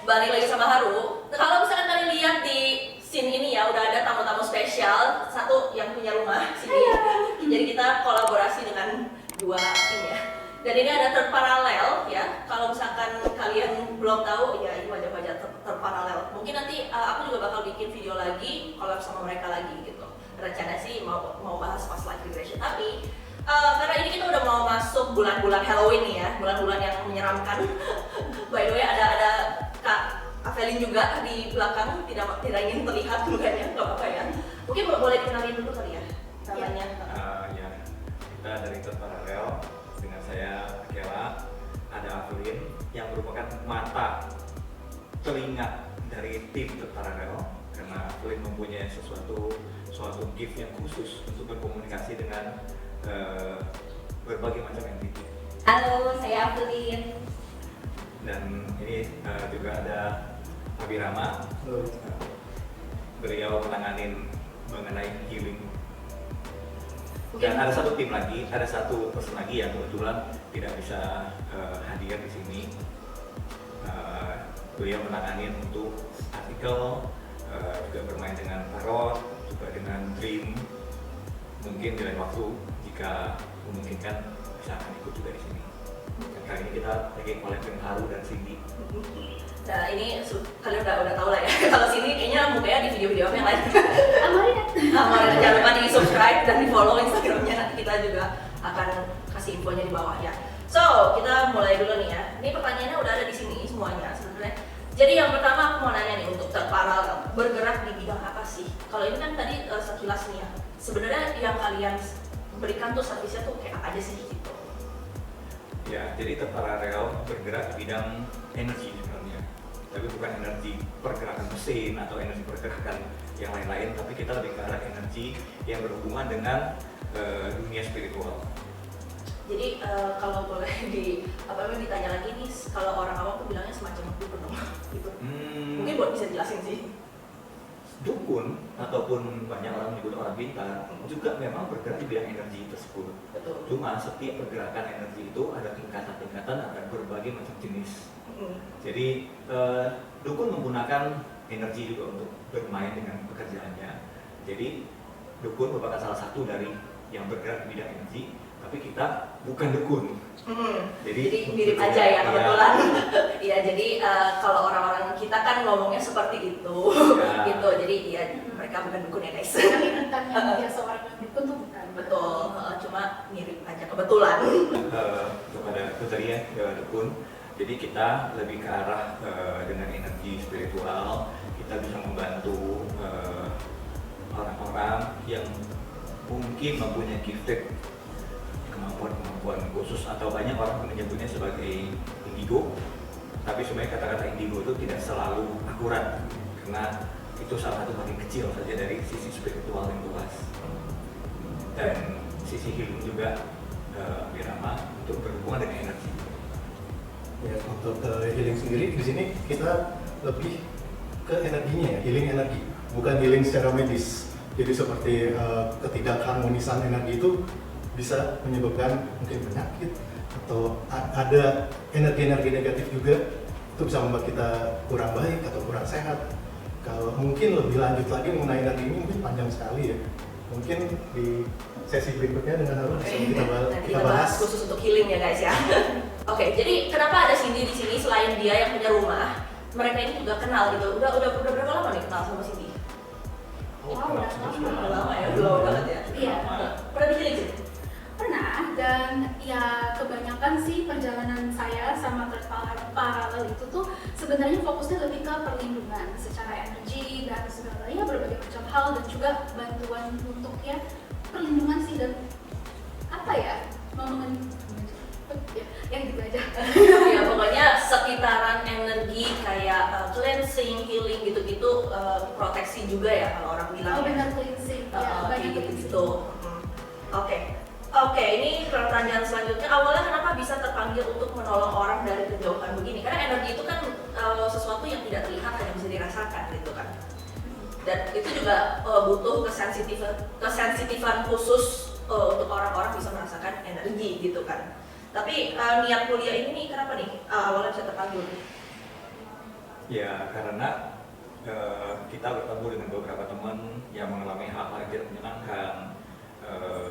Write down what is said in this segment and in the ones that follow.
balik lagi sama Haru. Kalau misalkan kalian lihat di scene ini ya, udah ada tamu-tamu spesial. Satu yang punya rumah sini. Jadi kita kolaborasi dengan dua tim ya. Dan ini ada third parallel ya. Kalau misalkan kalian belum tahu, ya ini wajah-wajah third parallel. Mungkin nanti aku juga bakal bikin video lagi collab sama mereka lagi gitu. Rencana sih mau bahas pas live regression. Tapi karena ini kita udah mau masuk bulan-bulan Halloween nih ya, bulan-bulan yang menyeramkan. By the way ada Kak Avelin juga di belakang, tidak ingin terlihat mukanya, nggak apa-apa ya. Mungkin boleh dikenalin dulu kali ya namanya. Ya, kita dari third parallel. Dengan saya Akela, ada Avelin yang merupakan mata telinga dari tim third parallel, karena Avelin mempunyai suatu gift yang khusus untuk berkomunikasi dengan berbagai macam entity. Halo, saya Avelin. Dan ini juga ada Abirama. Beliau menanganin mengenai healing. Dan ada satu tim lagi, ada satu person lagi yang kebetulan tidak bisa hadir di sini. Beliau menangani untuk artikel, juga bermain dengan tarot, juga dengan dream. Mungkin di lain waktu jika memungkinkan bisa akan ikut juga di sini. Dan kali ini kita lagi collab dengan Haru dan Cindy. Nah ini kalian udah tahu lah ya. Kalau sini kayaknya mukanya di video-video yang lain. Amarin jangan lupa di subscribe dan di follow Instagramnya, nanti kita juga akan kasih infonya di bawah ya. So kita mulai dulu nih ya. Ini pertanyaannya udah ada di sini semuanya sebenarnya. Jadi yang pertama aku mau nanya nih, untuk third parallel bergerak di bidang apa sih? Kalau ini kan tadi sekilas nih ya. Sebenarnya yang kalian berikan tuh servisnya tuh kayak apa aja sih gitu? Ya, jadi third parallel bergerak di bidang energi sebenarnya. Tapi bukan energi pergerakan mesin atau energi pergerakan yang lain-lain, tapi kita lebih ke arah energi yang berhubungan dengan dunia spiritual. Jadi kalau boleh ditanya lagi nih, kalau orang awam tuh bilangnya semacam dukun dong, gitu. Mungkin buat bisa jelasin sih. Dukun ataupun banyak orang menyebut orang pintar juga memang bergerak di bidang energi tersebut. Betul. Cuma setiap pergerakan energi itu ada tingkatan-tingkatan, ada berbagai macam jenis. Jadi dukun menggunakan energi juga untuk bermain dengan pekerjaannya. Jadi dukun merupakan salah satu dari yang bergerak di bidang energi, tapi kita bukan dukun. Jadi mirip aja ya kebetulan. Iya, jadi kalau orang-orang kita kan ngomongnya seperti itu, ya. gitu. Jadi ya mereka bukan dukun ya guys. Tapi tentang yang biasa orang dukun tuh bukan. Betul, cuma mirip aja kebetulan. Kepada itu tadi ya, dukun. Jadi kita lebih ke arah dengan energi spiritual, kita bisa membantu orang-orang yang mungkin mempunyai gifted kemampuan khusus, atau banyak orang menyebutnya sebagai indigo. Tapi sebenarnya kata-kata indigo itu tidak selalu akurat, karena itu salah satu bagian kecil saja dari sisi spiritual yang luas. Dan sisi healing juga Birama untuk berhubungan dengan energi. Ya, untuk healing sendiri di sini kita lebih ke energinya ya, healing energi, bukan healing secara medis. Jadi seperti ketidakharmonisan energi itu bisa menyebabkan mungkin penyakit atau ada energi-energi negatif juga, itu bisa membuat kita kurang baik atau kurang sehat. Kalau mungkin lebih lanjut lagi mengenai energi ini mungkin panjang sekali ya. Mungkin di sesi berikutnya dengan Haru kita bahas khusus untuk healing ya guys ya. Oke, jadi kenapa ada Cindy di sini selain dia yang punya rumah? Mereka ini juga kenal gitu. Udah berapa lama nih kenal sama Cindy? Udah lama ya, udah lama banget ya. Iya. Pernah di healing sih? Pernah, dan ya kebanyakan sih perjalanan saya sama third parallel itu tuh sebenarnya fokusnya lebih ke perlindungan secara energi dan segala ya berbagai macam hal, dan juga bantuan untuk ya perlindungan sih, dan apa ya ya gitu aja. Ya pokoknya sekitaran energi kayak cleansing, healing gitu-gitu, proteksi juga ya kalau orang bilang. Oh benar, cleansing. Ya, banyak gitu. Oke, ini pertanyaan selanjutnya. Awalnya kenapa bisa terpanggil untuk menolong orang dari kejauhan begini? Karena energi itu kan sesuatu yang tidak terlihat, hanya bisa dirasakan gitu kan. Dan itu juga butuh kesensitifan khusus untuk orang-orang bisa merasakan energi gitu kan. Tapi niat kuliah ini nih kenapa nih awalnya bisa terpanggil? Ya karena kita bertemu dengan beberapa teman yang mengalami hal-hal yang tidak menyenangkan.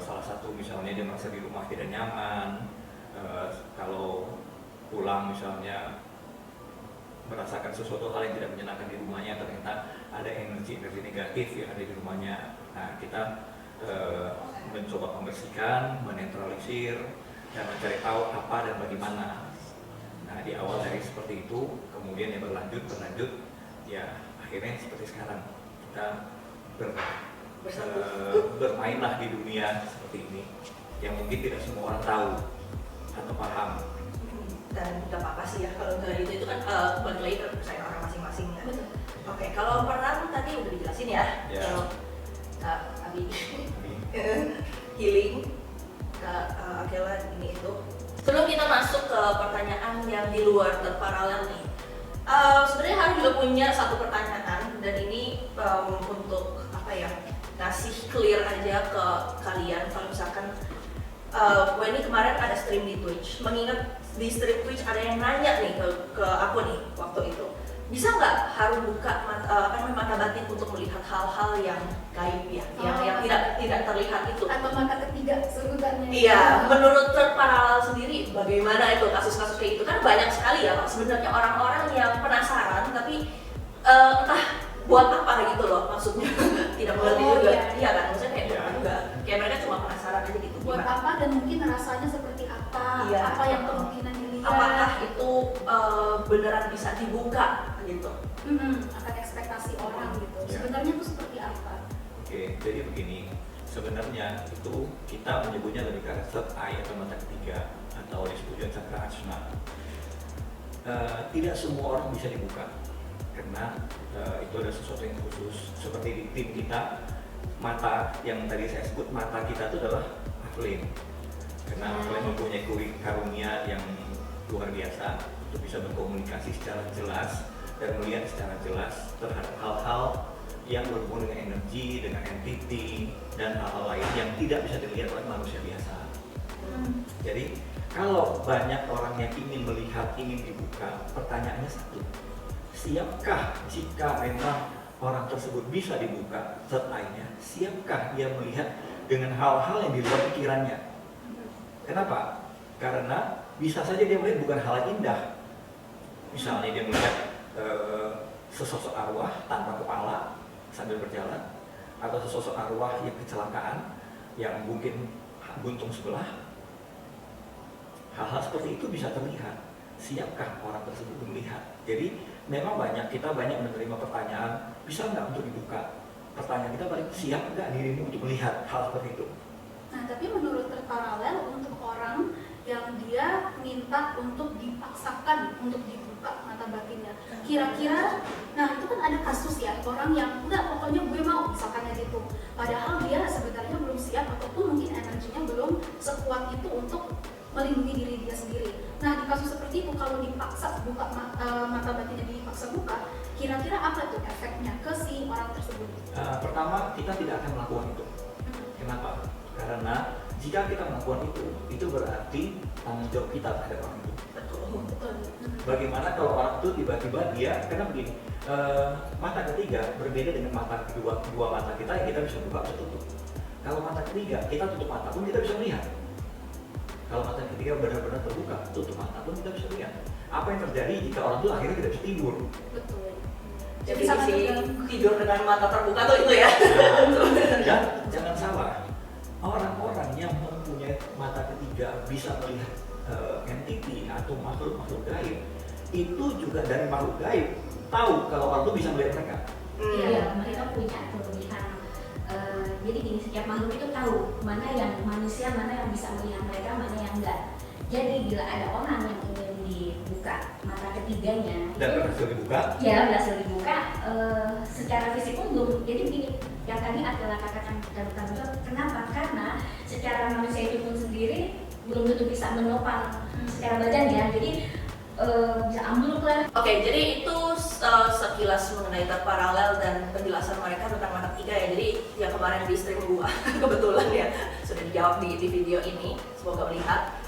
Salah satu misalnya dia merasa di rumah tidak nyaman, kalau pulang misalnya merasakan sesuatu hal yang tidak menyenangkan di rumahnya, ternyata ada energi-energi negatif yang ada di rumahnya. Nah kita mencoba membersihkan, menetralisir, dan mencari tahu apa dan bagaimana. Nah di awal dari seperti itu, kemudian yang berlanjut, ya akhirnya seperti sekarang kita bermainlah di dunia seperti ini, yang mungkin tidak semua orang tahu atau paham. Dan nggak apa-apa sih ya kalau nggak itu kan balik lagi ke kepercayaan orang masing-masing ya. Betul. Oke, kalau peran tadi udah dijelasin ya. Ya. Kalau Kak Abi healing, Kak Akela ini itu. Sebelum kita masuk ke pertanyaan yang di luar terparalel nih, sebenarnya Harun juga punya satu pertanyaan dan ini untuk apa ya, ngasih clear aja ke kalian kalau misalkan ini kemarin ada stream di Twitch, mengingat di stream Twitch ada yang nanya nih ke aku nih waktu itu, bisa nggak Harun buka mata batin untuk melihat hal-hal yang gaib ya, yang tidak terlihat itu? Atau mata ketiga sebutannya. Iya, menurut third parallel sendiri bagaimana itu kasus-kasus kayak gitu? Kan banyak sekali ya sebenarnya orang-orang yang penasaran tapi entah buat apa gitu loh maksudnya. Tidak mengerti juga. Iya kan, maksudnya kayak buat juga. Kayak mereka cuma penasaran aja gitu. Buat apa dan mungkin rasanya seperti apa? Iya. Apa yang kemungkinan dilihat? Apakah itu beneran bisa dibuka gitu? Akan ekspektasi orang gitu. Ya. Sebenarnya itu seperti apa? Oke, jadi begini, sebenarnya itu kita menyebutnya lebih ke arah third eye atau mata ketiga atau disebut juga cakra ajna. Tidak semua orang bisa dibuka karena itu ada sesuatu yang khusus. Seperti di tim kita, mata yang tadi saya sebut, mata kita itu adalah aflame. Karena aflame mempunyai karunia yang luar biasa untuk bisa berkomunikasi secara jelas dan melihat secara jelas terhadap hal-hal yang berhubungan dengan energi, dengan entity, dan hal-hal lain yang tidak bisa dilihat oleh manusia biasa. Jadi kalau banyak orang yang ingin melihat, ingin dibuka, pertanyaannya satu, siapkah jika memang orang tersebut bisa dibuka third eye-nya, siapkah dia melihat dengan hal-hal yang di luar pikirannya? Kenapa? Karena bisa saja dia melihat bukan hal yang indah. Misalnya dia melihat sesosok arwah tanpa kepala sambil berjalan, atau sesosok arwah yang kecelakaan yang mungkin buntung sebelah. Hal-hal seperti itu bisa terlihat. Siapkah orang tersebut melihat? Jadi memang kita banyak menerima pertanyaan, bisa nggak untuk dibuka? Pertanyaan kita paling, siap nggak dirimu untuk melihat hal seperti itu? Nah, tapi menurut terparalel untuk orang yang dia minta untuk dipaksakan untuk dibuka mata batinnya, kira-kira, nah itu kan ada kasus ya, orang yang enggak, pokoknya gue mau, misalkan aja gitu, padahal dia sebenarnya belum siap ataupun mungkin energinya belum sekuat itu untuk melindungi diri dia sendiri. Nah di kasus seperti itu, kalau dipaksa buka mata batinnya, dipaksa buka, kira-kira apa tuh efeknya ke si orang tersebut? Pertama, kita tidak akan melakukan itu. Kenapa? Karena jika kita melakukan itu berarti tanggung jawab kita terhadap orang itu. Betul. Bagaimana kalau orang itu tiba-tiba dia, karena begini, mata ketiga berbeda dengan mata dua mata kita yang kita bisa buka bisa tutup. Kalau mata ketiga, kita tutup mata pun kita bisa melihat. Kalau mata ketiga benar-benar terbuka, tutup mata pun kita bisa lihat. Apa yang terjadi jika orang itu akhirnya tidak bisa tidur? Betul. Jadi si tidur dengan mata terbuka tuh itu ya. Dan jangan salah, orang-orang yang mempunyai mata ketiga bisa melihat entity atau makhluk-makhluk gaib, itu juga dari makhluk gaib tahu kalau orang itu bisa melihat mereka. Iya, mereka punya kelebihan. Jadi gini, setiap makhluk itu tahu mana yang manusia, mana yang bisa melihat mereka, mana yang enggak. Jadi bila ada orang yang ingin dibuka mata ketiganya, Dan berhasil dibuka? Ya berhasil dibuka. Secara fisik pun belum. Jadi begini, yang tadi adalah katakan kenapa? Karena secara manusia itu pun sendiri belum tentu bisa menopang secara badan ya. Jadi bisa ambruk lah. Oke, jadi itu sekilas mengenai terparalel dan penjelasan mereka tentang mata ketiga ya. Jadi yang kemarin di stream gua kebetulan ya sudah dijawab di video ini. Semoga melihat.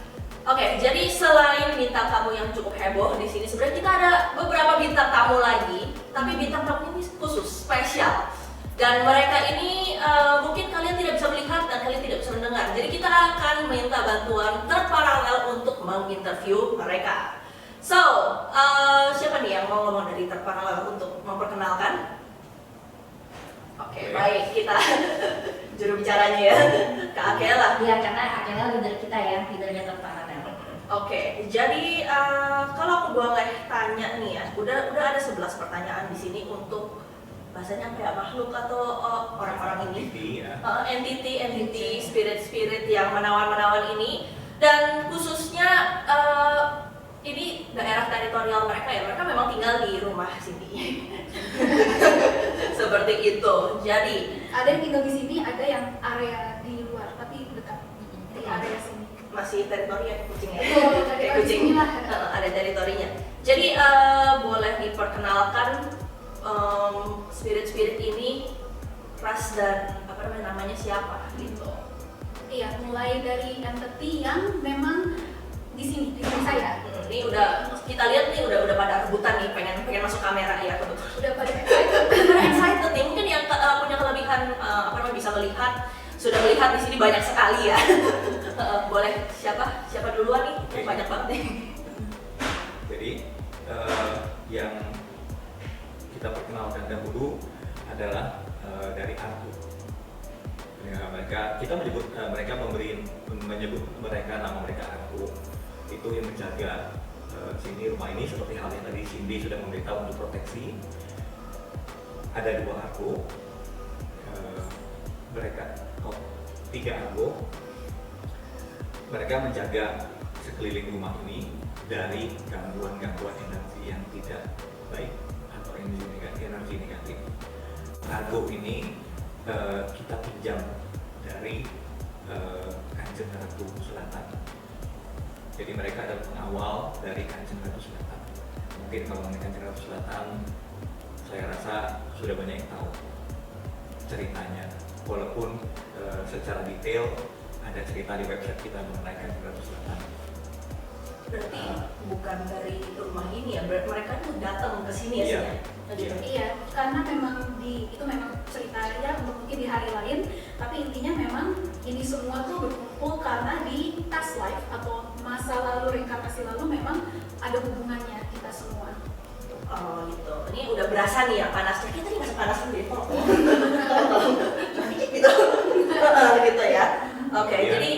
Oke, jadi selain bintang tamu yang cukup heboh di sini, sebenarnya kita ada beberapa bintang tamu lagi, tapi bintang tamu ini khusus, spesial. Dan mereka ini mungkin kalian tidak bisa melihat dan kalian tidak bisa mendengar. Jadi kita akan minta bantuan third paralel untuk menginterview mereka. So, siapa nih yang mau ngomong dari third paralel untuk memperkenalkan? Oke, baik, kita juru bicaranya ya, Kak Akela. Iya, karena Akela leader kita ya, leadernya terparalel. Oke, jadi kalau aku boleh tanya nih ya, udah ada 11 pertanyaan di sini untuk bahasanya kayak makhluk atau orang-orang ini, entity, spirit yang menawan ini, dan khususnya ini daerah teritorial mereka ya, mereka memang tinggal di rumah sini. Seperti itu. Jadi Ada yang tinggal di sini, ada yang area di luar tapi dekat di area sini. masih teritori ya kucingnya. Betul, Kayak teritori kucing sini lah. ada teritorinya. Jadi boleh diperkenalkan spirit ini ras dan namanya siapa gitu. Iya, mulai dari entity yang memang di sini, di sini saya. Ini udah kita lihat nih udah pada rebutan nih pengen masuk kamera ya kebetulan. Udah pada excited. Excited nih, mungkin yang punya kelebihan bisa melihat, sudah melihat di sini banyak sekali ya. Boleh siapa duluan nih? Oke. Banyak banget nih. Jadi yang kita perkenalkan dahulu adalah dari Arku. Kita menyebut menyebut mereka nama mereka Arku. Itu yang menjaga sini rumah ini, seperti hal yang tadi Cindy sudah memberitahu untuk proteksi. Ada 2 Arku, tiga Argo. Mereka menjaga sekeliling rumah ini dari gangguan-gangguan energi yang tidak baik atau energi negatif. Argo ini kita pinjam dari Kanjeng Ratu Selatan. Jadi mereka adalah pengawal dari Kanjeng Ratu Selatan. Mungkin kalau mengenai Kanjeng Ratu Selatan, saya rasa sudah banyak yang tahu ceritanya. Walaupun secara detail ada cerita di website kita mengenai Kanjeng Ratu Selatan. Berarti bukan dari rumah ini ya, mereka tuh datang ke sini ya? Iya. Gitu. Iya, karena memang itu memang ceritanya untuk mungkin di hari lain, tapi intinya memang ini semua tuh berkumpul karena di past life atau masa lalu, reinkarnasi lalu memang ada hubungannya kita semua. Oh gitu. Ini udah berasa nih ya panasnya. Kita tadi nggak panas sendiri kok. gitu. Gitu ya. Oke, Iya. jadi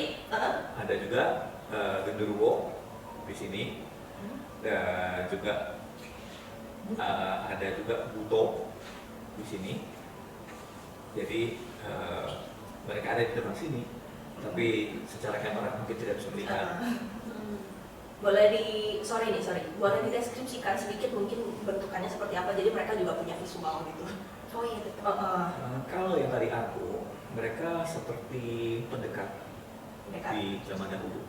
Ada juga Genderuwo di sini, dan juga ada juga Buto di sini. Jadi mereka ada di depan sini, tapi secara kamera mungkin tidak bisa melihat. boleh boleh dideskripsikan sedikit mungkin bentukannya seperti apa, jadi mereka juga punya visual gitu. Oh iya betul. Kalau yang tadi aku, mereka seperti pendekat Mereka di zaman dahulu.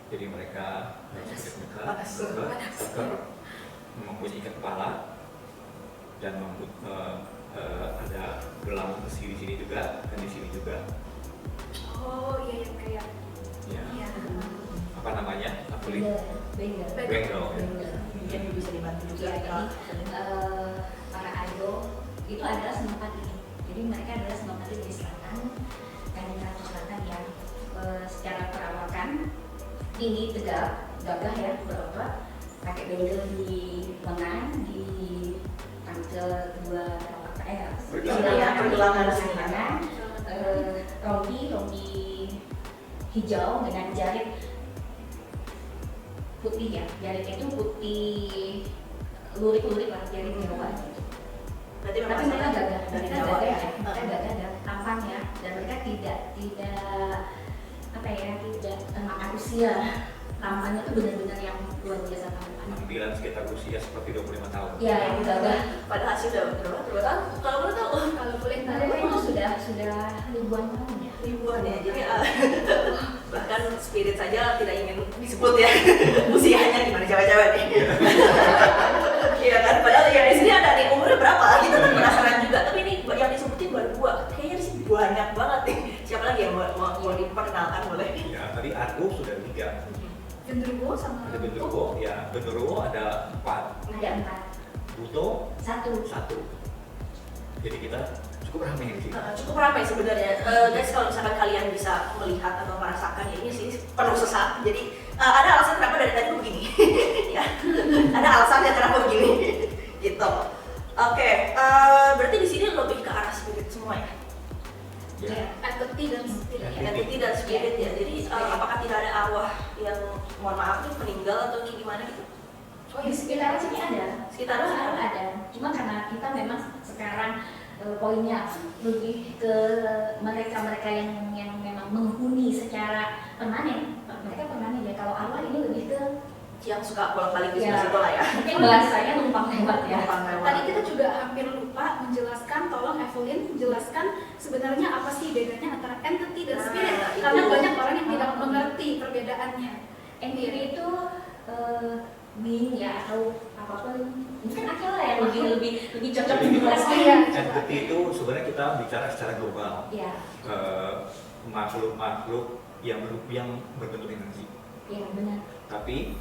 Jadi mereka Panas. seker, mempunyai ikat kepala, dan ada gelang besi di sini juga, dan di sini juga. Oh iya yang kayak Ya. iya. Apa namanya? Aku lihat. Bengkel. Bengkel. Mungkin bisa dibantu juga. Iya, jadi para idol itu adalah senopati. Jadi mereka adalah senopati di selatan, Kanjeng Ratu Selatan yang secara perawakan tinggi, tegap, gagah ya, berotot, pakai bengkel di lengan, di pangkel dua pergelangan sini. rompi hijau dengan jarit putih ya, jaritnya itu putih lurik-lurik lah, jarit Jawa gitu. Berarti Tapi mereka gagah, dari mereka Jawa gagah ya. ya, mereka gagah dan tampan ya, dan mereka tidak makan usia. Tampangnya tuh benar-benar yang luar biasa tampan. Penampilan sekitar usia seperti 25 tahun. Ya, yang gagah. Padahal sih udah berapa? 2 tahun? Kalau boleh tahu Kalau boleh Mereka tahu itu sudah ribuan tahun ya. ribuan ya. Jadi bahkan spirit saja tidak ingin disebut ya usianya, gimana cewek-cewek nih. Iya kan, padahal yang di sini ada nih umurnya berapa, kita tuh penasaran juga. Tapi ini yang disebutin baru 2, kayaknya di sini banyak banget nih. Siapa lagi yang mau diperkenalkan boleh? Ya, tadi aku sudah 3. genderuwo sama Ada genderuwo, ya genderuwo ada 4, Ada 4. buto 1. 1. Jadi kita cukup ramai di sini. Cukup ramai sebenarnya. Guys, kalau misalkan kalian bisa melihat atau merasakan ya, ini sih penuh sesak. Jadi ada alasan kenapa dari tadi begini. Ya, ada alasannya kenapa begini. Gitu. Oke, berarti di sini lebih ke arah spirit semua ya. Ya. entity dan spirit. Entity dan spirit ya. Jadi apakah tidak ada arwah yang mohon maaf nih meninggal atau gimana gitu? Oh, di sekitar sini ada. Sekitar Selalu ada. Cuma karena kita memang sekarang poinnya lebih ke mereka-mereka yang memang menghuni secara permanen. Mereka permanen ya. Kalau arwah ini lebih ke yang suka bolak-balik di Ya. situ lah ya. mungkin bahasanya numpang lewat ya. Numpang lewat. Tadi kita juga hampir lupa menjelaskan, tolong Evelyn jelaskan sebenarnya apa sih bedanya antara entity dan spirit. Nah, Karena itu. banyak orang yang tidak mengerti perbedaannya. Entity itu being ya atau apapun. Mungkin akhirnya yang lebih cocok Jadi menjelaskan. Iya. entity itu sebenarnya kita bicara secara global. Ya, Makhluk-makhluk yang berbentuk energi. ya benar. Tapi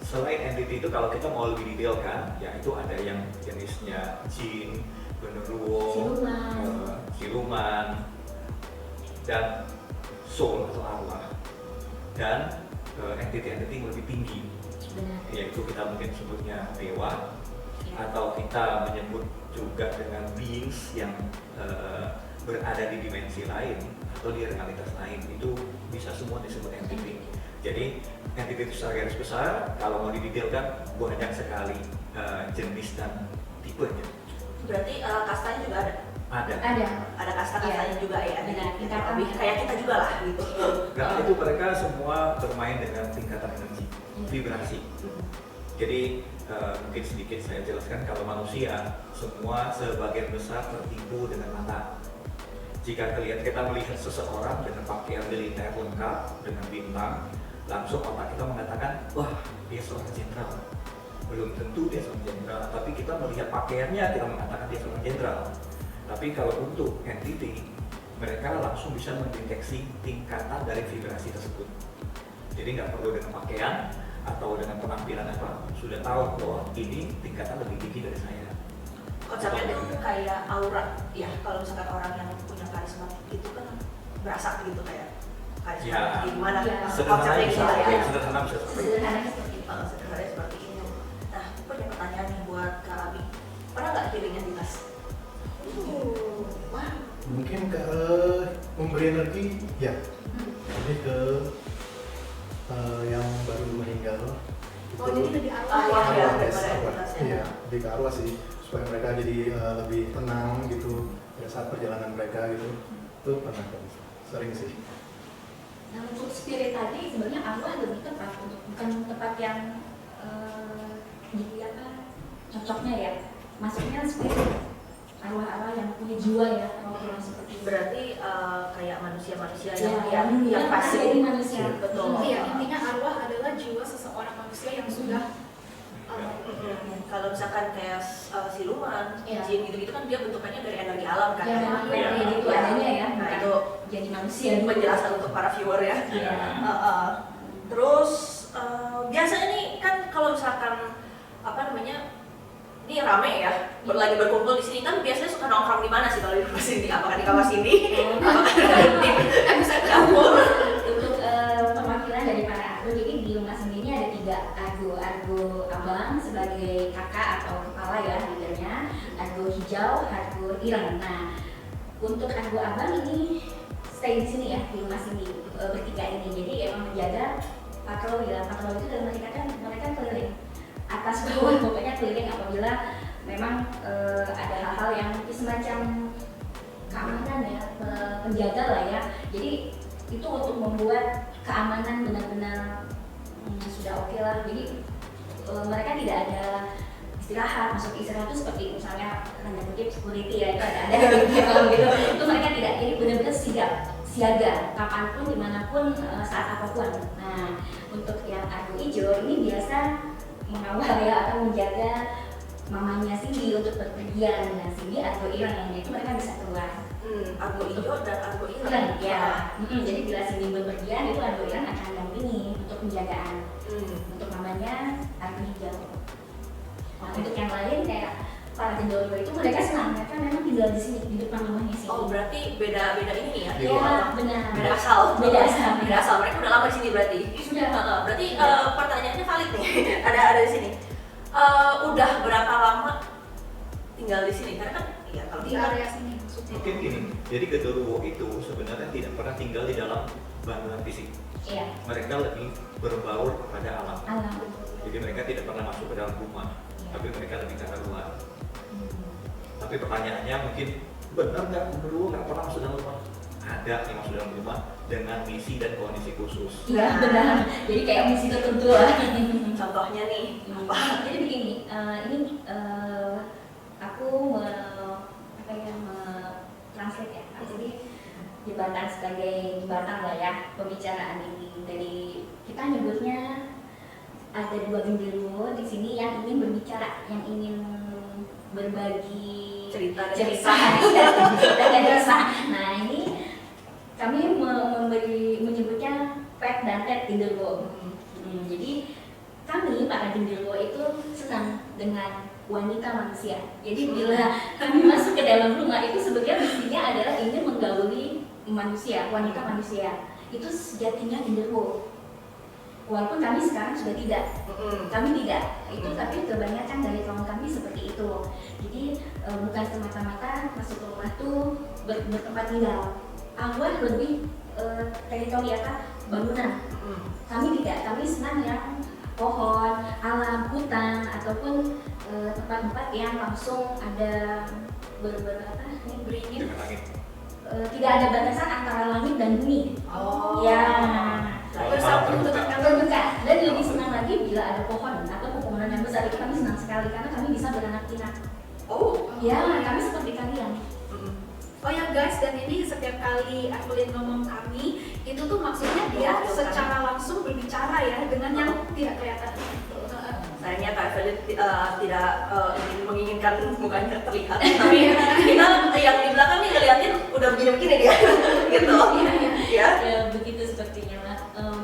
selain entity itu kalau kita mau lebih detail kan, ya itu ada yang jenisnya jin, genderuwo, Siluman. siluman, dan soul atau arwah, dan entity-entity yang lebih tinggi, Benar. yaitu kita mungkin sebutnya dewa, Ya. atau kita menyebut juga dengan beings yang berada di dimensi lain atau di realitas lain, itu bisa semua disebut entity. Jadi entity itu secara garis besar, kalau mau didetailkan banyak sekali jenis dan tipenya. Berarti kastanya juga ada. Ada. Ada kasta-kastanya juga ya. Benar. Tingkatan lebih kayak kita juga lah gitu. Karena itu mereka semua bermain dengan tingkatan energi, vibrasi. Jadi mungkin sedikit saya jelaskan, kalau manusia semua sebagian besar tertipu dengan mata. Jika kita melihat seseorang dengan pakaian militer lengkap dengan bintang, langsung otak kita mengatakan, wah dia seorang jenderal. Belum tentu dia seorang jenderal, tapi kita melihat pakaiannya kita mengatakan dia seorang jenderal. Tapi kalau untuk entity, mereka langsung bisa mendeteksi tingkatan dari vibrasi tersebut. Jadi nggak perlu dengan pakaian atau dengan penampilan apa, sudah tahu bahwa ini tingkatan lebih tinggi dari saya. Konsepnya tuh kayak aura ya. Kalau misalkan orang yang punya karisma itu kan berasa gitu kayak karisma Ya. gimana Ya. Sederhana konsepnya bisa, gitu ya. sederhana bisa seperti itu. Sederhananya seperti itu. Sederhananya seperti itu. Nah, aku punya pertanyaan nih buat Kak Abi. Pernah nggak healing entitas? Wah, Mungkin ke memberi energi, ya. Jadi ke yang baru meninggal. Oh, jadi lebih arwah arwah ya, ya. daripada Arwah. entitasnya. Iya, lebih ke arwah sih, supaya mereka jadi lebih tenang gitu pada saat perjalanan mereka gitu. Itu pernah sering sih. Nah, untuk spirit tadi sebenarnya arwah lebih tepat bukan tempat yang apa cocoknya ya. Maksudnya spirit arwah-arwah yang punya jiwa ya, orang seperti itu. berarti kayak manusia-manusia Ya, yang pasif. jadi manusia. Betul. Iya, intinya arwah adalah jiwa seseorang manusia yang sudah Kalau misalkan kayak siluman, Iya. jin gitu-gitu kan dia bentukannya dari energi alam kan. Ya, memang Iya. kayak gitu adanya ya. Nah, bukan itu jadi manusia. penjelasan untuk para viewer ya. Iya. Terus biasanya nih kan kalau misalkan apa namanya ini rame ya, lagi berkumpul di sini kan biasanya suka nongkrong di mana sih kalau di rumah sini? Apakah di kamar sini? Apakah di episode dapur? Untuk perwakilan dari para argo, jadi di rumah sendiri ada 3 argo abang sebagai kakak atau kepala ya leadernya, argo hijau, argo ireng. Nah, untuk argo abang ini stay di sini ya, di rumah sini bertiga ini. Jadi emang menjaga patroli ya. Patroli itu dalam arti kata mereka keliling atas bawah, pokoknya keliling apabila memang ada hal-hal yang semacam keamanan ya, penjaga lah ya. Jadi itu untuk membuat keamanan benar-benar sudah oke lah. Jadi mereka tidak ada istirahat, masuk istirahat itu seperti misalnya tanda kutip security ya, itu ada gitu. Itu mereka tidak, jadi benar-benar siaga kapanpun, dimanapun, saat apapun. Nah, untuk yang argo hijau ini biasa mengawal ya atau menjaga mamanya Cindy untuk berpergian. Nah, Cindy Argo Ireng, itu mereka bisa keluar. Argo hijau dan Argo hitam. Ireng, ya. Jadi bila Cindy berpergian, itu Argo Ireng akan dampingi untuk penjagaan. Untuk mamanya Argo hijau. Nah, untuk yang lain kayak para Gendoro itu mereka senang, mereka memang tinggal di sini di depan rumahnya Cindy. Oh, berarti beda ini nih ya? Ya, benar. Beda asal. Beda asal. Beda asal. Mereka udah lama di sini berarti. Sudah. Berarti pertanyaannya valid nih. ada di sini. Udah berapa lama tinggal di sini? Karena kan ya kalau Di kita area sini maksudnya. Mungkin gini, jadi Genderuwo itu sebenarnya tidak pernah tinggal di dalam bangunan fisik. Iya. Mereka lebih berbaur kepada alam. Alam. Jadi mereka tidak pernah masuk ke dalam rumah, tapi mereka lebih ke arah luar. Tapi pertanyaannya mungkin benar nggak Genderuwo nggak pernah masuk dalam rumah? Ada yang masuk dalam rumah dengan misi dan kondisi khusus. Iya, benar. Jadi kayak misi tertentu lah. contohnya nih apa? Jadi begini, ini aku translate ya. Jadi jembatan sebagai jembatan lah ya pembicaraan ini. Dari kita nyebutnya ada dua genderuwo di sini yang ingin berbicara, yang ingin berbagi cerita dan resah. Nah ini kami menyebutnya Pet dan Ted genderuwo. Jadi kami para genderuwo itu senang dengan wanita manusia. Jadi bila kami masuk ke dalam rumah itu sebenarnya misinya adalah ingin menggauli manusia, wanita manusia. Itu sejatinya genderuwo. Walaupun kami sekarang sudah tidak, kami tidak. Itu tapi kebanyakan dari kaum kami seperti itu. Jadi bukan semata-mata masuk ke rumah tuh bertempat tinggal. Awal lebih teritori apa bangunan. Kami tidak, kami senang yang pohon, alam, hutan ataupun tempat-tempat yang langsung ada beringin. Dengan langit. Tidak ada batasan antara langit dan bumi. Oh. Ya. Bersatu dengan Terbuka. Dan lebih senang lagi bila ada pohon atau pepohonan yang besar, itu kami senang sekali karena kami bisa beranak pinak. Oh. Ya, kami seperti kalian. Oh ya guys, dan ini setiap kali Evelyn ngomong kami, itu tuh maksudnya dia secara langsung berbicara ya dengan yang tidak kelihatan. Sayangnya Kak Evelyn tidak menginginkan mukanya terlihat, tapi kita yang di belakang nih ngeliatin udah begini-begini dia, gitu. Ya. Ya, begitu sepertinya lah.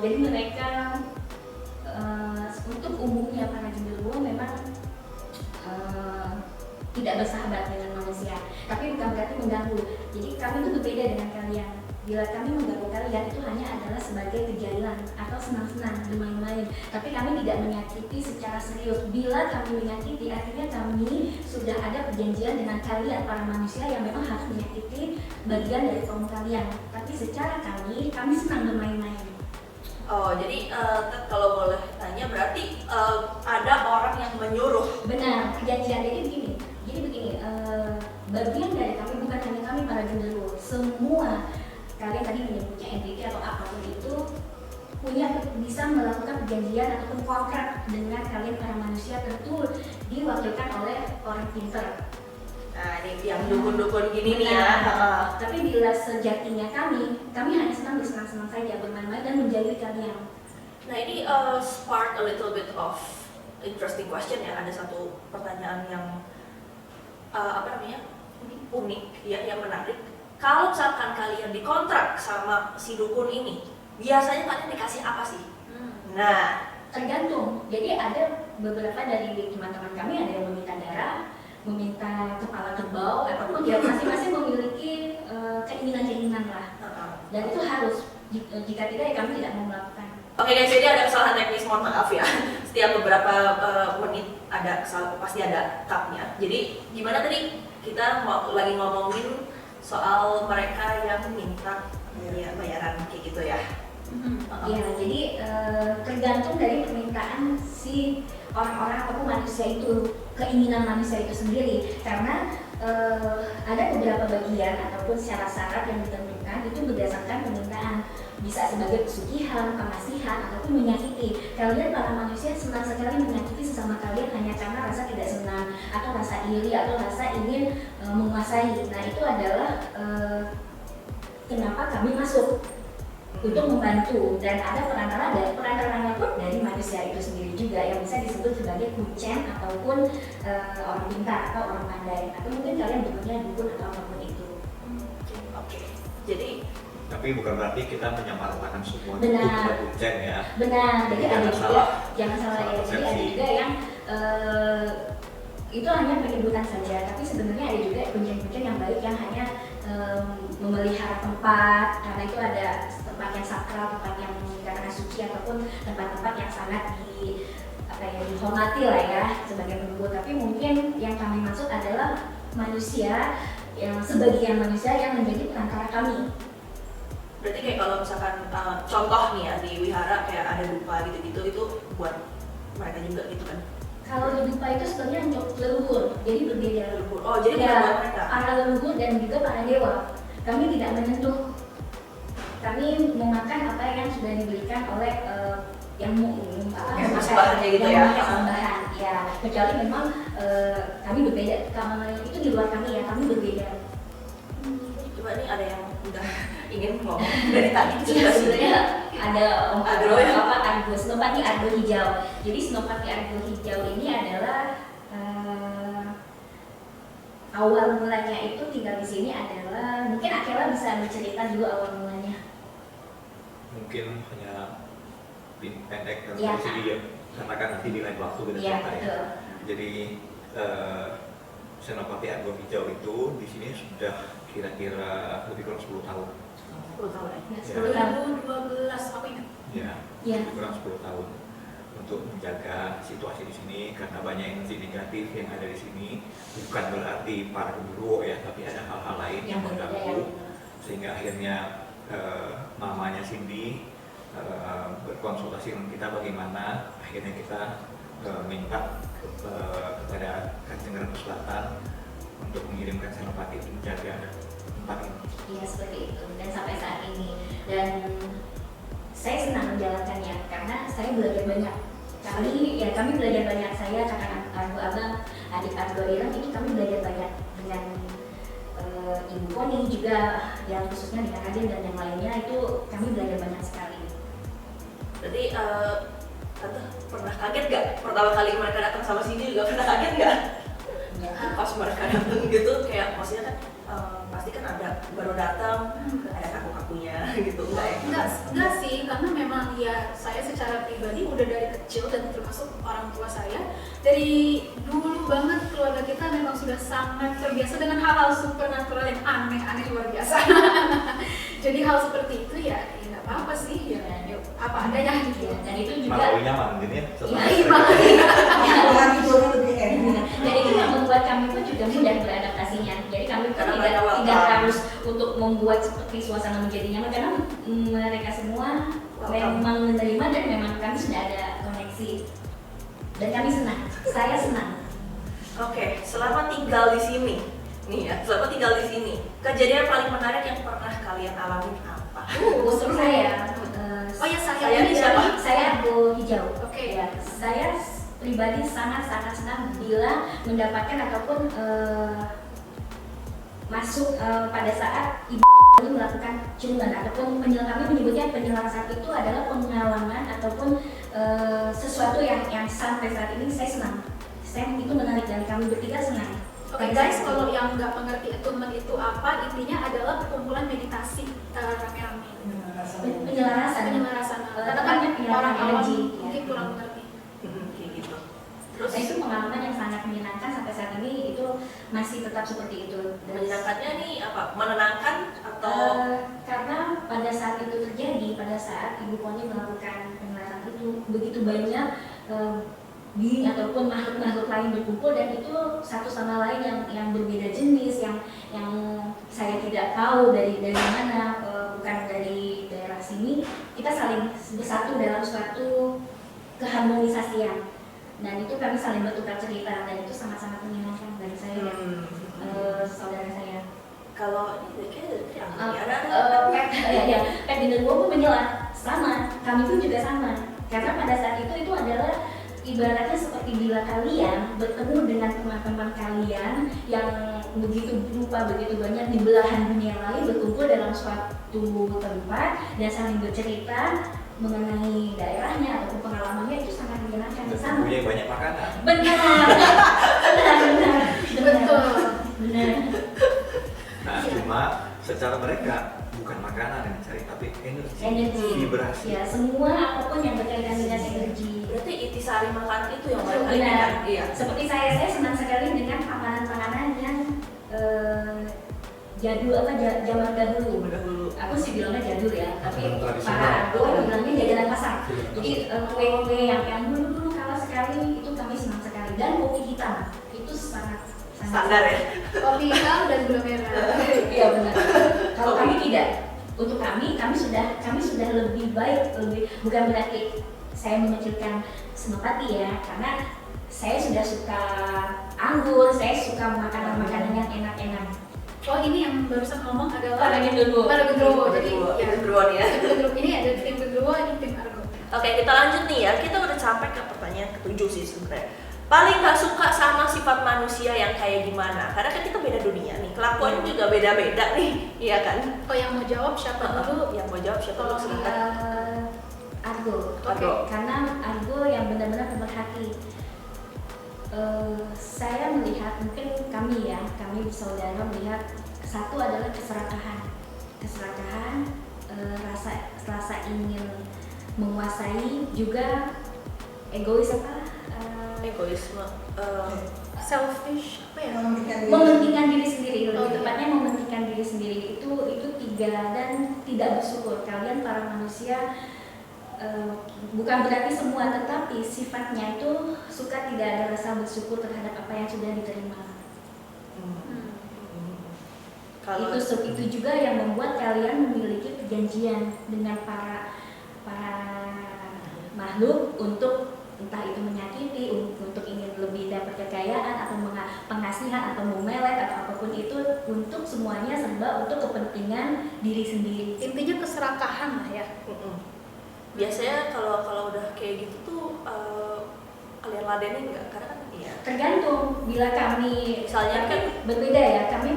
Jadi mereka untuk umumnya para genderuwo memang tidak bersahabat dengan manusia, tapi bukan berarti mengganggu. Jadi kami itu berbeda dengan kalian. Bila kami mengganggu kalian itu hanya adalah sebagai kejailan atau senang-senang bermain-main. Tapi kami tidak menyakiti secara serius. Bila kami menyakiti, artinya kami sudah ada perjanjian dengan kalian para manusia yang memang harus menyakiti bagian dari kaum kalian. Tapi secara kami senang bermain-main. Oh, jadi kalau boleh tanya berarti ada orang yang menyuruh. Benar, perjanjian jadi begini, bagian dari kami bukan hanya kami para genderuwo, semua kalian tadi menyebutnya NTT atau apapun itu bisa melakukan perjanjian ataupun kontrak dengan kalian para manusia, tentu diwakilkan oleh orang pinter. Nah, ini yang dukun-dukun gini nih ya. Tapi bila sejatinya kami hanya senang bersenang-senang saja, bermain-main dan menjadi kalian. Nah, ini spark a little bit of interesting question ya. Ada satu pertanyaan yang unik ya, yang menarik. Kalau misalkan kalian dikontrak sama si dukun ini, biasanya kalian dikasih apa sih? Nah, tergantung. Jadi ada beberapa dari teman-teman kami, ada yang meminta darah, meminta kepala kerbau, ataupun dia masing-masing memiliki keinginan-keinginan lah. Dan itu harus, jika tidak ya kami tidak mau melakukan. Oke guys, jadi ada kesalahan teknis, mohon maaf ya. Setiap beberapa menit ada pasti ada cutnya. Jadi gimana tadi kita lagi ngomongin soal mereka yang minta bayaran kayak gitu ya. Ya, jadi tergantung dari permintaan si orang-orang ataupun manusia itu, keinginan manusia itu sendiri. Karena ada beberapa bagian ataupun syarat-syarat yang ditentukan itu berdasarkan permintaan. Bisa sebagai pesugihan, pengasihan, ataupun menyakiti. Kalian para manusia senang sekali menyakiti sesama kalian hanya karena rasa tidak senang, atau rasa iri, atau rasa ingin menguasai. Nah itu adalah kenapa kami masuk. untuk membantu, dan ada perantaranya pun dari manusia itu sendiri juga yang bisa disebut sebagai kucen ataupun orang pintar atau orang pandai, atau mungkin kalian bentuknya dukun atau apapun itu. Oke. Jadi Tapi bukan berarti kita menyamaratakan semua Benar. dukun atau kuncen ya. Benar, jadi Jangan ada juga, salah. jangan salah ya, jadi ada persepsi. juga yang itu hanya penyebutan saja, tapi sebenarnya ada juga kuncen-kuncen yang baik yang hanya memelihara tempat, karena itu ada tempat yang sakral, tempat yang karena suci, ataupun tempat-tempat yang sangat dihormati lah ya sebagai penunggu. Tapi mungkin yang kami maksud adalah manusia, yang sebagian manusia yang menjadi perantara kami. berarti kayak kalau misalkan contoh nih ya di wihara kayak ada dupa gitu-gitu itu buat mereka juga gitu kan. Kalau dupa itu sebenarnya untuk leluhur, jadi berbeda. Oh, jadi bukan Ya, buat mereka. para leluhur dan juga para dewa. Kami tidak menyentuh. Kami memakan apa yang sudah diberikan oleh yang Yang persembahannya gitu ya. Persembahan, ya. Kecuali memang kami berbeda. Kalau itu di luar kami ya, kami berbeda. Coba nih ada yang udah ingin ngomong dari tadi Iya, sudah sih. sebenarnya ada Argo ya? argo, senopati argo hijau. Jadi senopati argo hijau ini adalah awal mulanya itu tinggal di sini adalah, mungkin Akela bisa bercerita dulu awal mulanya. Mungkin hanya pendek dan Iya. sesi dia karena kan nanti di lain waktu kita Iya, cerita ya. betul. Jadi Senopati Argo Hijau itu di sini sudah kira-kira lebih kurang 10 tahun. 10 tahun ya. Ya, Ya. 10 tahun. 2012 aku ingat. Ya, Iya. lebih kurang 10 tahun untuk menjaga situasi di sini karena banyak energi negatif yang ada di sini. Bukan berarti para guru ya, tapi ada hal-hal lain yang berbeda, mengganggu sehingga akhirnya mamanya Cindy berkonsultasi dengan kita bagaimana akhirnya kita minta kepada Kanjeng Ratu Selatan untuk mengirimkan Senopati untuk menjaga tempat ini. Iya, seperti itu. Dan sampai saat ini, dan saya senang menjalankannya karena saya belajar banyak. Kami belajar banyak, saya, kakak Argo Abang, adik Argo Ireng, ini kami belajar banyak dengan Ibu Poni juga, yang khususnya dengan Raden dan yang lainnya, itu kami belajar banyak sekali. Berarti Tante pernah kaget gak? Pertama kali mereka datang sama sini juga pernah kaget gak? Ya. Pas mereka datang gitu kayak maksudnya kan pasti kan ada baru datang ada kaku-kakunya gitu enggak ya? Enggak sih, karena memang ya saya secara pribadi udah dari kecil dan termasuk orang tua saya dari dulu banget keluarga kita memang sudah sangat terbiasa dengan hal-hal supernatural yang aneh-aneh luar biasa. Jadi hal seperti itu ya nggak apa-apa sih, ya apa adanya gitu. Dan itu juga Malah nyaman mungkin ya setelah Iya, mereka- Orang tidurnya lebih enak. dan itu yang membuat kami pun juga mudah beradaptasinya. Jadi kami pun Karena mereka tidak welcome. harus untuk membuat seperti suasana menjadi nyaman karena mereka semua Welcome. memang menerima dan memang kami sudah ada koneksi. Dan kami senang, saya senang. Oke, selama tinggal di sini nih ya, selama tinggal di sini kejadian paling menarik yang pernah kalian alami apa? Untuk saya, Oh ya, saya Saya ini siapa? saya Argo Hijau. Oke. Ya, saya pribadi sangat senang bila mendapatkan ataupun masuk pada saat ibu ini melakukan ciuman ataupun kami menyebutnya penyelarasan. Itu adalah pengalaman ataupun sesuatu yang sampai saat ini saya senang. Saya itu menarik dan kami bertiga senang. Oke Pada guys, saat kalau itu. yang nggak mengerti attunement itu apa, intinya adalah perkumpulan meditasi rame-rame. Penyelarasan. Penyelarasan. Karena kan Tepatnya penyelarasan orang awam energi, ya. mungkin kurang mengerti. Kayak gitu. Terus itu pengalaman yang sangat menyenangkan sampai saat ini, itu masih tetap seperti itu. Dan Menyenangkannya nih apa? Menenangkan atau karena pada saat itu terjadi, pada saat Ibu Poni melakukan penyelarasan itu, begitu banyak being ataupun makhluk-makhluk lain berkumpul, dan itu satu sama lain yang berbeda jenis, yang saya tidak tahu dari mana, bukan dari daerah sini. Kita saling bersatu dalam suatu keharmonisasian, dan itu kami saling bertukar cerita, dan itu sangat-sangat menyenangkan dari saya dan saudara saya. kalau ini kayaknya ada Pet Dinderwo pun menjelaskan sama, kami pun juga sama, karena pada saat itu adalah ibaratnya seperti bila kalian bertemu dengan teman-teman kalian yang begitu berupa begitu banyak di belahan dunia lain berkumpul dalam suatu tempat dan saling bercerita mengenai daerahnya ataupun pengalamannya, itu sangat menyenangkan di sana. Punya banyak makanan. Benar. Betul. Benar. Nah, cuma secara mereka bukan makanan yang dicari, tapi energi, vibrasi. Ya, semua apapun yang berkaitan dengan energi. Berarti intisari makanan itu yang mereka Benar. inginkan. Iya. Seperti saya senang sekali dengan makanan-makanan yang jadul zaman dahulu. Dahulu. Aku sih bilangnya jadul ya, tapi Makanan tradisional. para aku bilangnya jajanan pasar. Iya. Jadi kue-kue yang dulu kala sekali itu kami senang sekali, dan kopi hitam itu sangat Standar ya. Kopi hitam dan gula merah. Iya benar. Kalau kami tidak, untuk kami sudah lebih baik, bukan berarti saya mengecilkan Senopati ya, karena saya sudah suka anggur, saya suka makanan-makanan yang enak-enak. Oh, ini yang barusan ngomong adalah Para genderuwo. Para genderuwo. Jadi Genderuwo, ya, genderuwoan ya. tim genderuwo ini ada tim genderuwo, ini tim Argo. Oke, kita lanjut nih ya. Kita udah sampai ke pertanyaan ke-7 sih sebenarnya. Paling gak suka sama sifat manusia yang kayak gimana? Karena kan kita beda dunia nih, kelakuannya juga beda-beda nih, iya kan? Oh, yang mau jawab siapa dulu? Yang mau jawab siapa dulu Kalau silakan. Argo. Argo. Karena Argo yang benar-benar pemerhati. Saya melihat, mungkin kami saudara melihat, satu adalah keserakahan, rasa ingin menguasai, juga egois Egoisme. Selfish apa ya? mementingkan diri sendiri, lebih Oh, iya. tepatnya mementingkan diri sendiri, itu tiga, dan tidak bersyukur. Kalian para manusia, bukan berarti semua, tetapi sifatnya itu suka tidak ada rasa bersyukur terhadap apa yang sudah diterima. Kalau Itu juga yang membuat kalian memiliki perjanjian dengan para makhluk untuk entah itu menyakiti, untuk ingin lebih dapat kekayaan atau pengasihan atau memelet atau apapun itu, untuk semuanya serba untuk kepentingan diri sendiri. Intinya keserakahan lah ya. biasanya kalau udah kayak gitu tuh kalian ladenin nggak? Karena kan iya. Tergantung, bila kami Misalnya kan berbeda ya, kami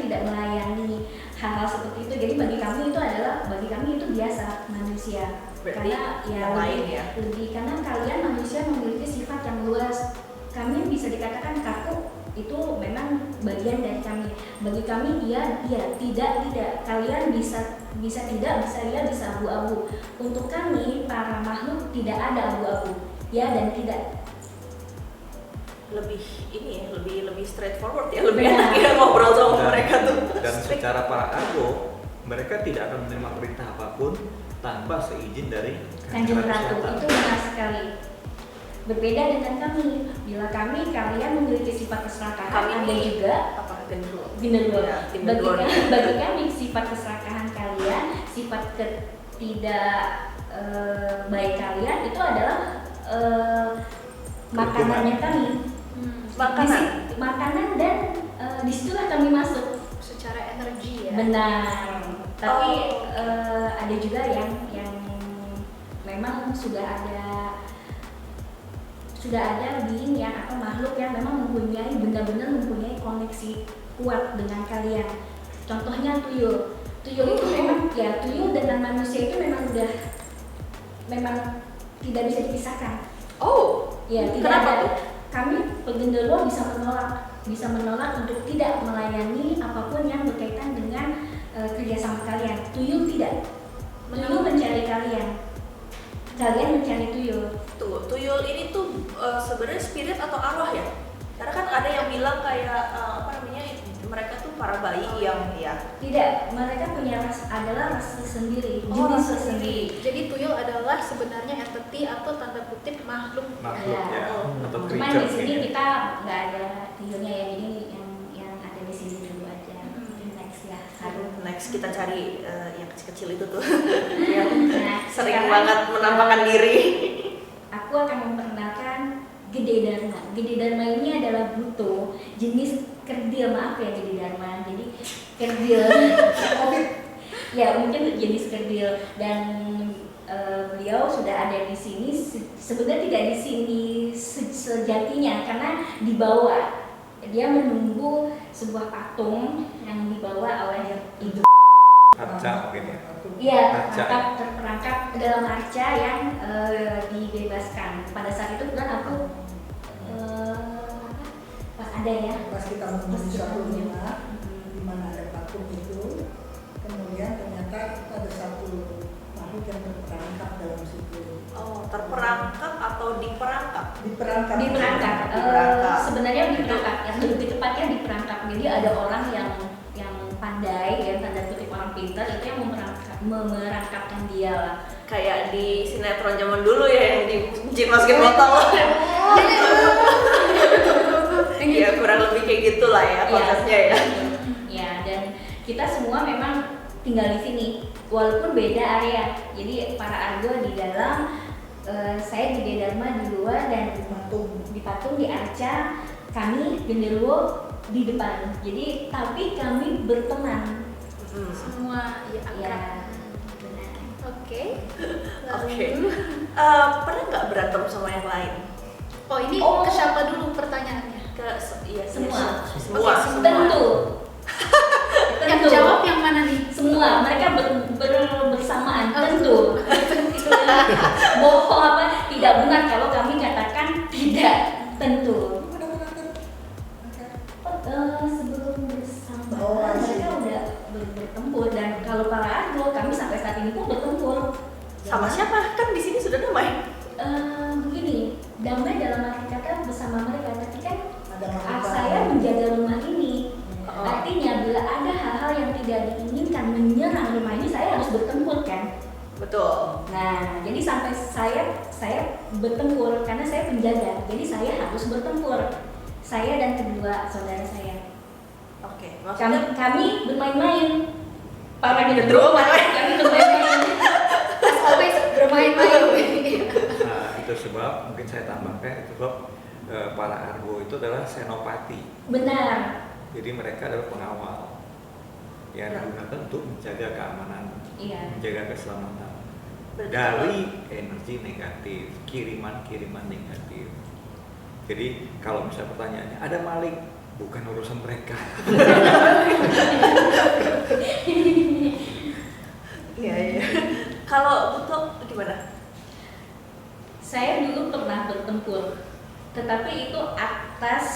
tidak melayani hal-hal seperti itu. Jadi bagi kami itu biasa manusia. Berarti Karena yang lain ya. lebih karena kalian manusia memiliki sifat yang luas. Kami bisa dikatakan kaku, itu memang bagian dari kami. Bagi kami iya, tidak. Kalian bisa tidak, bisa iya, bisa abu-abu. Untuk kami para makhluk tidak ada abu-abu. Ya dan tidak. Lebih ini ya, lebih straightforward ya, lebih enak ya ngobrol sama mereka tuh. Dan secara para Argo, mereka tidak akan menerima perintah apapun tanpa seizin dari Kanjeng Ratu, Sultan. itu benar sekali. Berbeda dengan kami. Bila kalian memiliki sifat keserakahan, Kami ada ini juga apa genderuwo? genderuwo. Ya, tim Bagi genderuwo. bagi kami sifat keserakahan kalian, sifat ketidak baik kalian itu adalah makanannya kami. Makanan dan disitulah kami masuk. Secara energi ya. Benar. Tapi Oh. ada juga yang memang sudah ada being yang atau makhluk yang memang benar-benar mempunyai koneksi kuat dengan kalian. Contohnya tuyul. Tuyul itu memang ya, tuyul dengan manusia itu memang tidak bisa dipisahkan. Oh, Ya, tidak kenapa ada. tuh? Kami pengenderuwo bisa menolak untuk tidak melayani apapun yang berkaitan dengan kerjasama kalian. Tuyul tidak. Tuyul mencari kalian mencari tuyul. Tuyul ini tuh sebenarnya spirit atau arwah ya? Karena kan ada yang bilang kayak mereka tuh para bayi yang ya. Tidak, mereka punya adalah ras sendiri, Oh, jenis ras sendiri. Jadi tuyul adalah sebenarnya entity atau tanda kutip makhluk. Makhluk Ya. ya, atau Cuman creature di sini gitu. kita nggak ada tuyulnya ya, jadi yang ada di sini dulu aja. Next ya, Harum. Next kita cari yang kecil-kecil itu tuh. yang Nah, sering sekarang, banget menampakkan diri. Aku akan memperkenalkan Gede Dharma. Gede Dharma ini adalah buto, jenis kerdil, maaf ya Gede Dharma. Jadi kerdil, ya mungkin jenis kerdil, dan beliau sudah ada di sini, sebenarnya tidak di sini sejatinya karena dibawa. Dia menunggu sebuah patung yang dibawa oleh ibu. Arca mungkin ya. Iya, Arca. terperangkap dalam arca yang dibebaskan. Pada saat itu kan aku pas ada ya. Pas kita menuju suatu rumah di mana ada patung itu, kemudian ternyata ada satu makhluk yang terperangkap dalam situ. Oh, terperangkap atau diperangkap? Diperangkap. Diperangkap. Sebenarnya diperangkap, yang lebih tepatnya diperangkap. Jadi ada orang yang pandai, ya tanda kutip orang pintar itu yang memerangkapkan dia lah. Kayak di sinetron zaman dulu ya, yang dimasukin botol. Ya kurang lebih kayak gitulah ya konsepnya ya. Ya, dan kita semua memang tinggal di sini, walaupun beda area. Jadi para argo di dalam, saya di Dharma di luar, dan di patung di arca, kami genderuwo di depan. Jadi tapi kami berteman. Semua ya Ya, akrab. benar. Oke. Oke. Lalu, Pernah nggak berantem sama yang lain? oh ini Oh. ke siapa dulu pertanyaannya? Iya, Semua. semua. Tentu. Yang Tentu. jawab yang mana nih? Semua, mereka bersamaan, Oh, tentu. Bohong apa? Tidak benar kalau kami katakan tidak, tentu. Sebelum bersama Oh, I see. mereka udah bertempur, dan kalau para argo kami sampai saat ini pun bertempur. Sama siapa? Kan di sini sudah damai. Begini, damai dalam arti kata bersama mereka, tapi kan Ada makhluk saya lain. menjaga rumah ini. Oh. Artinya bila ada hal-hal yang tidak diinginkan menyerang rumah ini, saya harus bertempur kan. Betul. Nah, jadi sampai saya bertempur karena saya penjaga. Jadi saya harus bertempur. Saya dan kedua saudara saya. Oke. Maksudnya Kami bermain-main. Para Genderuwo main-main. kami bermain-main. As always bermain-main. Nah, itu sebab mungkin saya tambahkan itu sebab para argo itu adalah senopati. Benar. Jadi mereka adalah pengawal yang digunakan untuk menjaga keamanan, Iya. menjaga keselamatan Berarti dari energi negatif, kiriman-kiriman negatif. Jadi kalau misalnya pertanyaannya ada maling, bukan urusan mereka. Iya, iya. Kalau Buto gimana? Saya dulu pernah bertempur, tetapi itu atas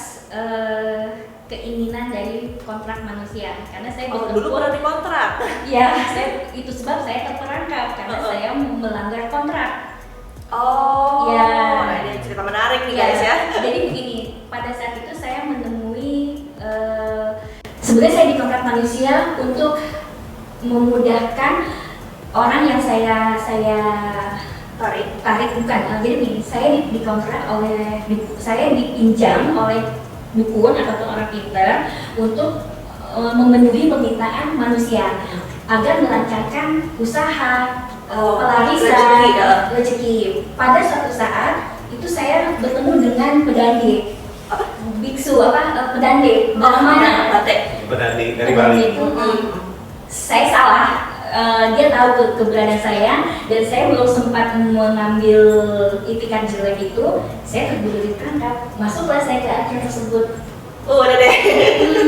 keinginan dari kontrak manusia. Karena saya Oh, bertempur. dulu pernah dikontrak. Ya, itu sebab saya terperangkap karena saya melanggar kontrak. Oh, Ya. nah ini cerita menarik nih guys ya. Jadi begini, pada saat itu saya menemui sebenarnya saya dikontrak manusia untuk memudahkan orang yang saya tarik bukan. Jadi begini, saya dikontrak saya dipinjam oleh dukun ataupun orang pintar untuk memenuhi permintaan manusia agar melancarkan usaha pelarisan rezeki. Pada suatu saat itu saya bertemu dengan pedande, biksu pedande, mana? Batek. Berarti dari Bali. Saya salah. Dia tahu keberadaan saya dan saya belum sempat mengambil itikat jelek itu, saya terburu ditangkap. Masuklah saya ke acara tersebut. Oh, udah deh.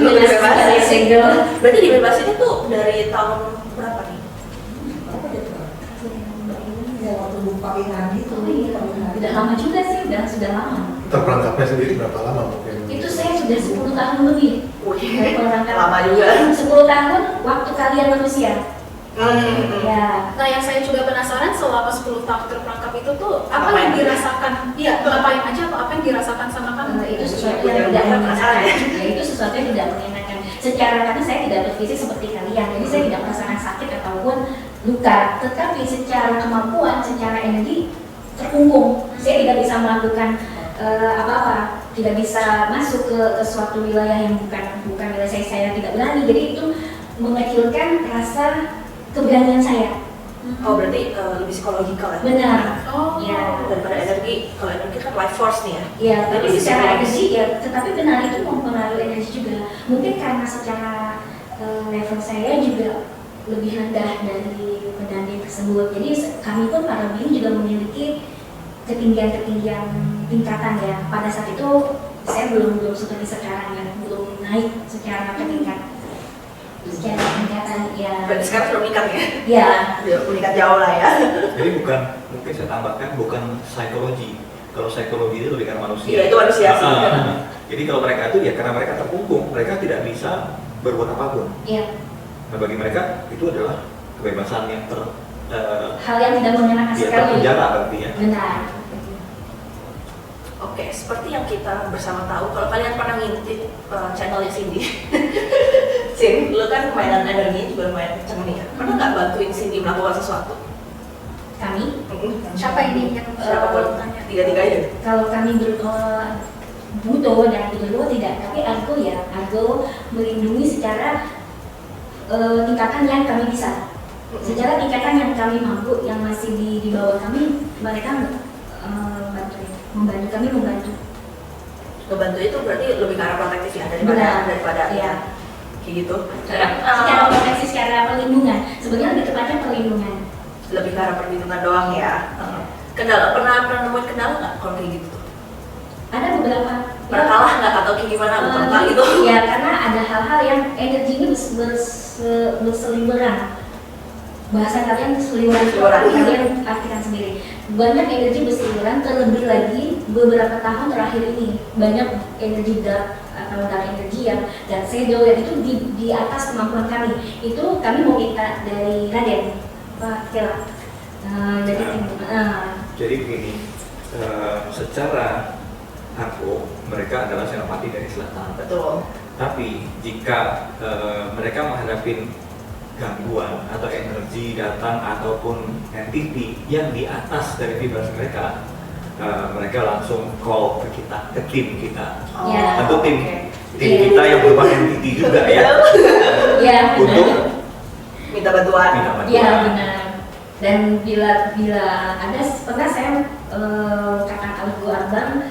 Dengan segala segel. Berarti dibebasinnya tuh dari tahun berapa nih? Apa dia tuh? Ya waktu buka Inadi itu. Oh iya, udah lama juga sih, sudah lama. Terperangkapnya sendiri berapa lama mungkin? Itu saya sudah 10 tahun lebih. Wih, Perangkap. lama juga. 10 tahun waktu kalian manusia. Ya. Nah, yang saya juga penasaran selama 10 tahun terperangkap itu tuh apa Ngapain? yang dirasakan? Iya, ngapain aja atau apa yang dirasakan sama kamu? Itu sesuatu yang tidak mengenakan. Ya, itu sesuatu yang tidak mengenakan. Secara karena saya tidak berfisik seperti kalian, jadi saya tidak merasakan sakit ataupun luka. Tetapi secara kemampuan, secara energi terkungkung. Saya tidak bisa melakukan apa-apa, tidak bisa masuk ke suatu wilayah yang bukan wilayah saya tidak berani. Jadi itu mengecilkan rasa keberanian saya. Oh, berarti lebih psikologikal ya? Benar. Oh, Ya. Daripada energi, kalau energi kan life force nih ya. Ya, tapi Lebih secara psikologis. energi ya, tetapi benar itu mempengaruhi energi juga. Mungkin karena secara level saya juga lebih rendah dari pendamping tersebut. Jadi kami pun para BIM juga memiliki ketinggian tingkatan ya. Pada saat itu saya belum seperti sekarang ya, belum naik secara tingkat. Secara tingkatan ya. Berarti sekarang sudah meningkat ya? Ya. Sudah meningkat jauh lah ya. Jadi mungkin saya tambahkan bukan psikologi. Kalau psikologi itu lebih karena manusia. Iya, itu manusia sih. Jadi kalau mereka itu ya karena mereka terkungkung, mereka tidak bisa berbuat apapun. Iya. Nah bagi mereka itu adalah kebebasan yang hal yang tidak mengenakan sekali. terpenjara berarti ya. Benar. Oke, seperti yang kita bersama tahu, kalau kalian pernah ngintip channelnya Cindy, Sin, lu kan mainan energi juga lumayan kenceng nih ya. Pernah nggak bantuin Cindy melakukan sesuatu? Kami, Siapa ini yang Siapa boleh tanya? Tiga-tiga aja. kalau kami butuh dan Budo tidak, tapi Argo melindungi secara tingkatan yang kami bisa. Secara tingkatan yang kami mampu, yang masih di bawah kami, mereka membantu kami. Ngebantu itu berarti lebih ke arah protektif ya Benar. daripada Iya. kayak gitu. Secara proteksi, secara perlindungan. Sebenarnya lebih tepatnya perlindungan. Lebih ke arah perlindungan doang ya. Kendala pernah nemuin kendala nggak kalau kayak gitu? Ada beberapa. Pernah kalah nggak atau kayak gimana betul gitu? Ya karena ada hal-hal yang energinya berseliweran. Bahasa kalian seliweran, kalian artikan sendiri. Banyak energi berseliweran, terlebih lagi beberapa tahun terakhir ini banyak energi dark atau dark energi yang dan shadow yang itu di atas kemampuan kami. Itu kami mau minta dari Raden, Pak Kela. Jadi begini, secara Argo mereka adalah senopati dari selatan. Betul. Tapi jika mereka menghadapi gangguan atau energi datang ataupun entity yang di atas dari vibrasi mereka, mereka langsung call ke kita, ke tim kita. Ya. Tentu tim Iya. kita yang berupa entity juga ya. Ya, Untuk Minta bantuan. ya benar. Dan bila ada pernah saya kakak Algo Arbang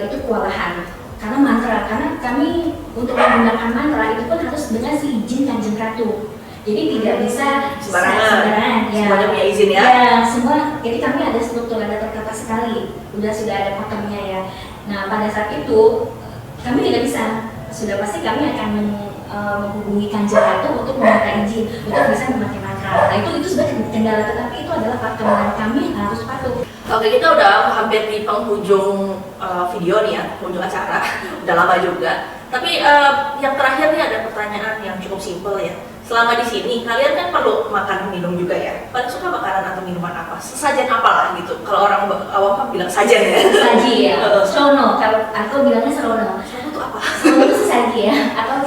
itu kewalahan karena mantra, karena kami untuk menggunakan mantra itu pun harus dengan si izin Kanjeng Ratu. Jadi tidak bisa sembarangan. Ya. Semuanya punya izin ya. Ya, semua. Jadi kami ada struktur, ada tertata sekali. Sudah ada pakemnya ya. Nah, pada saat itu kami tidak bisa. Sudah pasti kami akan menghubungi Kanjeng Ratu untuk meminta izin untuk bisa memakai mantra. Nah, itu sebenarnya kendala, tetapi itu adalah pakem dan kami harus patuh. Oke, kita udah hampir di penghujung video nih ya, penghujung acara. Udah lama juga. Tapi yang terakhir nih ada pertanyaan yang cukup simpel ya. Selama di sini, kalian kan perlu makan minum juga ya. Paling suka makanan atau minuman apa? Sesajen apalah gitu. Kalau orang awam kan bilang sajen ya. Sesaji ya. Slono, kalau aku bilangnya slono. Slono itu apa? Slono itu sesaji ya, atau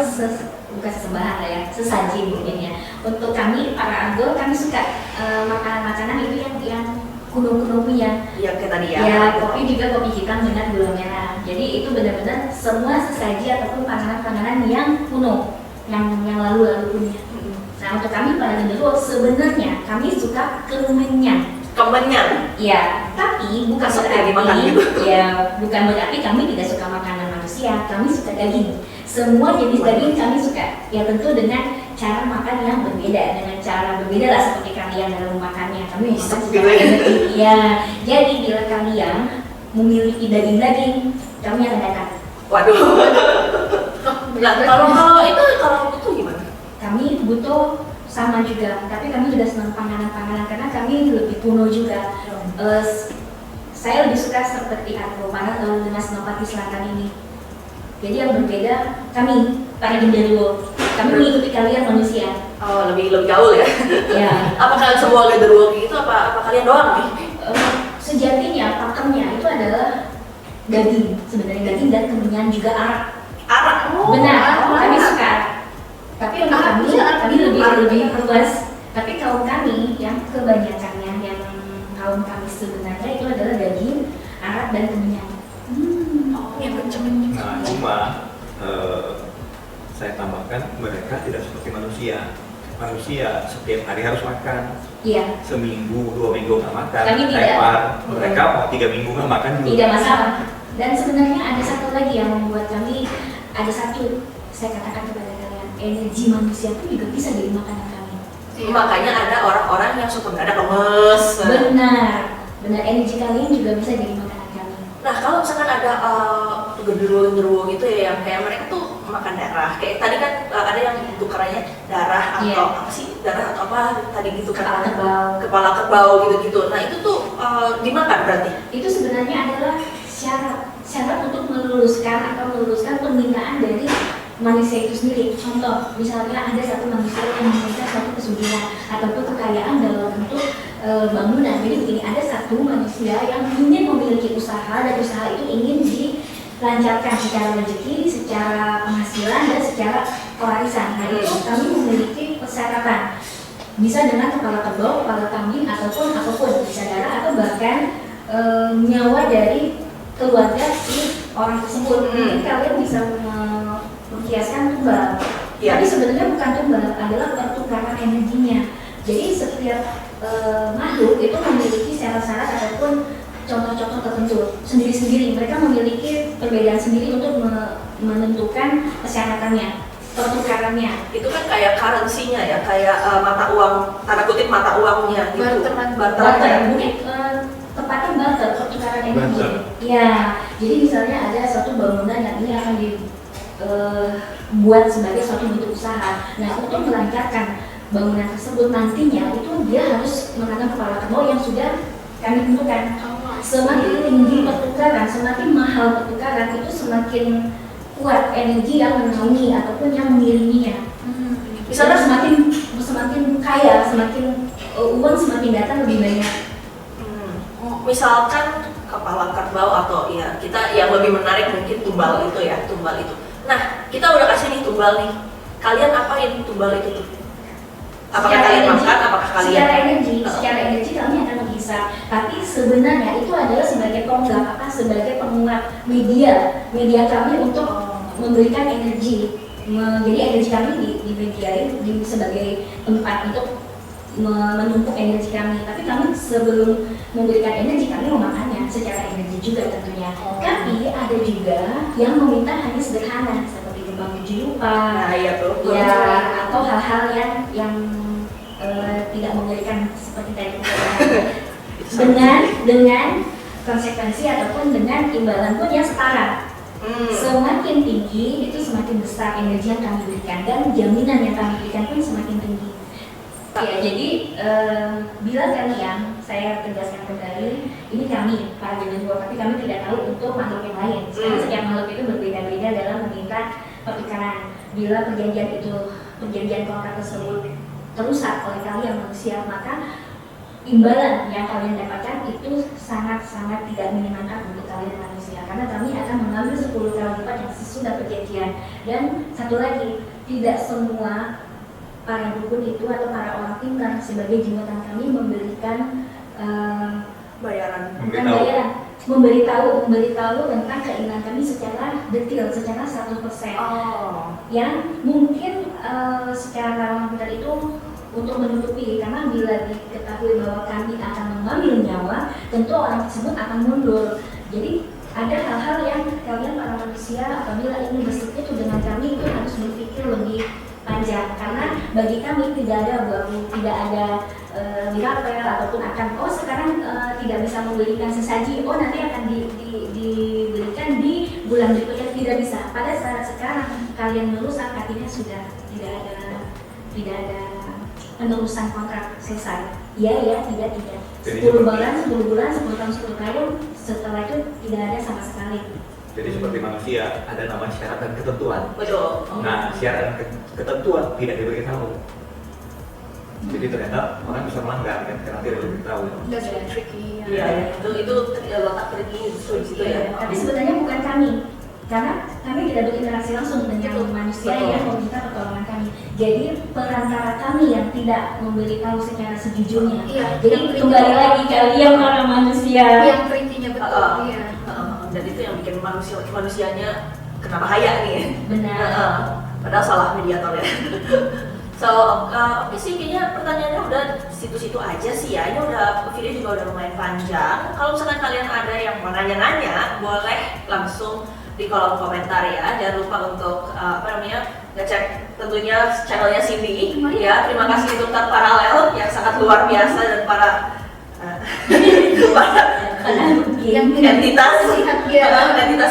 bukan sesembahan lah ya, sesaji mungkin ya. Untuk kami para Argo, kami suka makanan-makanan itu yang kuno-kuno punya. Yang kayak tadi ya. Ya, kopi juga kopi hitam dengan gula merah. Jadi itu benar-benar semua sesaji ataupun panganan-panganan yang kuno, yang lalu punya. Nah, untuk kami para genderuwo sebenarnya kami suka kemenyan. Kemenyan. Ya, tapi bukan Seperti dimakan berarti gitu. ya bukan berarti kami tidak suka makanan manusia. Kami suka daging. Semua jenis daging kami suka. Ya tentu dengan cara makan yang berbeda, dengan cara berbeda lah seperti kalian dalam makannya. Kami suka daging. Ya, jadi bila kalian memiliki daging-daging, kami akan datang. Waduh. Nah, kalau itu gimana? Kami butuh sama juga, tapi kami juga senang panganan-panganan karena kami lebih kuno juga. Saya lebih suka seperti Argo dengan Senopati Selatan ini. Jadi yang berbeda kami para genderuwo, kami mengikuti kalian manusia. Oh, lebih gaul ya. Ya. Apa kalian semua genderuwo gitu? Apa kalian doang nih? Sejatinya pakemnya itu adalah daging, sebenarnya daging dan kemenyan juga arak. Arak. Oh, Benar, arak. kami suka. Tapi untuk Arak, kami arak. lebih luas. Tapi kaum kami yang kebanyakannya yang kaum kami sebenarnya itu adalah daging, arak dan kemenyan. Yang kenceng. Nah, cuma saya tambahkan mereka tidak seperti manusia. Manusia setiap hari harus makan. Iya, Seminggu, 2 minggu nggak makan. Kami tidak. Tepar. Mereka mau 3 minggu nggak makan juga. tidak masalah. Dan sebenarnya ada satu lagi yang membuat kami, saya katakan kepada kalian, energi manusia pun juga bisa jadi makanan kami. Iya. Makanya ada orang-orang yang suka mendadak lemes. Benar, energi kalian juga bisa jadi makanan kami. Nah, kalau misalkan ada genderuwo-genderuwo gitu ya, yang kayak mereka tuh makan darah. Kayak tadi kan ada yang tukarannya darah atau Iya. apa sih? Darah atau apa tadi gitu kan? Kepala kerbau. Kepala kerbau gitu-gitu. Nah, itu tuh dimakan berarti. Itu sebenarnya adalah syarat untuk meluruskan permintaan dari manusia itu sendiri. Contoh, misalnya ada satu manusia yang meminta satu pesugihan ataupun kekayaan dalam bentuk bangunan. Jadi begini, ada satu manusia yang ingin memiliki usaha dan usaha itu ingin dilancarkan secara rezeki, secara penghasilan dan secara pewarisan. Nah itu kami memiliki persyaratan. Bisa dengan kepala kerbau, kepala kambing apapun bisa darah atau bahkan nyawa dari keluarga si orang tersebut. Mungkin kalian bisa menghiaskan tumbal. Ya. Tapi sebenarnya bukan tumbal, adalah pertukaran energinya. Jadi setiap makhluk itu memiliki syarat-syarat ataupun contoh-contoh tertentu sendiri-sendiri. Mereka memiliki perbedaan sendiri untuk menentukan persyaratannya, pertukarannya. Itu kan kayak currency-nya ya, kayak mata uang, tanda kutip mata uangnya gitu. Barter, mungkin tepatnya barter, pertukaran energi. Barter. Ya, jadi misalnya ada suatu bangunan yang ini akan dibuat sebagai suatu bentuk usaha. Nah, untuk melancarkan bangunan tersebut nantinya itu dia harus menanam kepala kerbau yang sudah kami tentukan. Semakin tinggi pertukaran, semakin mahal pertukaran, itu semakin kuat energi yang menaungi ataupun yang mengiringinya. Misalnya semakin kaya, semakin uang semakin datang lebih banyak. Misalkan kepala kerbau atau ya kita yang lebih menarik mungkin tumbal itu ya, tumbal itu. Nah, kita udah kasih nih tumbal nih. Kalian apain tumbal itu tuh? Apakah kalian makan? Apakah kalian? Secara energi kami akan menghisap. Tapi sebenarnya itu adalah sebagai tonggak, sebagai penguat media kami untuk memberikan energi. Jadi energi kami dimediain sebagai tempat untuk menumpuk energi kami. Tapi kami sebelum memberikan energi kami memakannya secara energi juga tentunya. Tapi ada juga yang meminta hanya sederhana seperti gerbang tujuh rupa. Nah, iya tuh. Ya, atau hal-hal yang tidak memberikan seperti tadi dengan konsekuensi ataupun dengan imbalan pun yang setara. Semakin tinggi itu semakin besar energi yang kami berikan dan jaminan yang kami berikan pun semakin tinggi. Ya, jadi bila kalian, saya tegaskan kembali, ini kami para genderuwo, tapi kami tidak tahu untuk makhluk yang lain. Karena setiap makhluk itu berbeda-beda dalam meminta pertukaran. Bila perjanjian kontrak tersebut terusak oleh kalian manusia, maka imbalan yang kalian dapatkan itu sangat-sangat tidak menyenangkan untuk kalian manusia, karena kami akan mengambil 10 kali lipat yang sesudah perjanjian. Dan satu lagi, tidak semua para dukun itu atau para orang pintar sebagai jembatan kami memberikan Bayaran. memberitahu tentang keinginan kami secara detail, secara 100%. Yang mungkin secara orang pintar itu untuk menutupi, karena bila diketahui bahwa kami akan mengambil nyawa, tentu orang tersebut akan mundur. Jadi ada hal-hal yang kalian para manusia apabila ingin bersekutu dengan kami itu harus berpikir lebih panjang, karena bagi kami tidak ada miracle ataupun akan sekarang tidak bisa memberikan sesaji, nanti akan diberikan di bulan berikutnya, tidak bisa. Pada saat sekarang kalian merusak, artinya sudah tidak ada penerusan kontrak selesai. Iya, tidak. 10 bulan, 10 tahun, 10 tahun, setelah itu tidak ada sama sekali. Jadi seperti manusia, ada nama syarat dan ketentuan. Betul. Nah, syarat dan ketentuan tidak diberitahu. Jadi ternyata orang bisa melanggar kan, karena tidak diberitahu. That's very tricky. Iya, itu letak tricky di situ ya. Tapi sebenarnya bukan kami, karena kami tidak berinteraksi langsung dengan manusia yang meminta pertolongan kami. Jadi perantara kami yang tidak memberitahu secara sejujurnya. Iya. Jadi kembali lagi kalian para manusia. Yang tricky-nya betul. Iya. Dan itu yang bikin manusianya kena bahaya nih. Benar. Padahal salah mediator ya. So, oke sih, kayaknya pertanyaannya udah situ-situ aja sih ya. Ini video juga udah lumayan panjang. Kalau misalkan kalian ada yang mau nanya-nanya, boleh langsung di kolom komentar ya. Jangan lupa untuk ngecek tentunya channelnya Cindy ya. Terima kasih untuk Paralel yang sangat luar biasa dan para yang entitas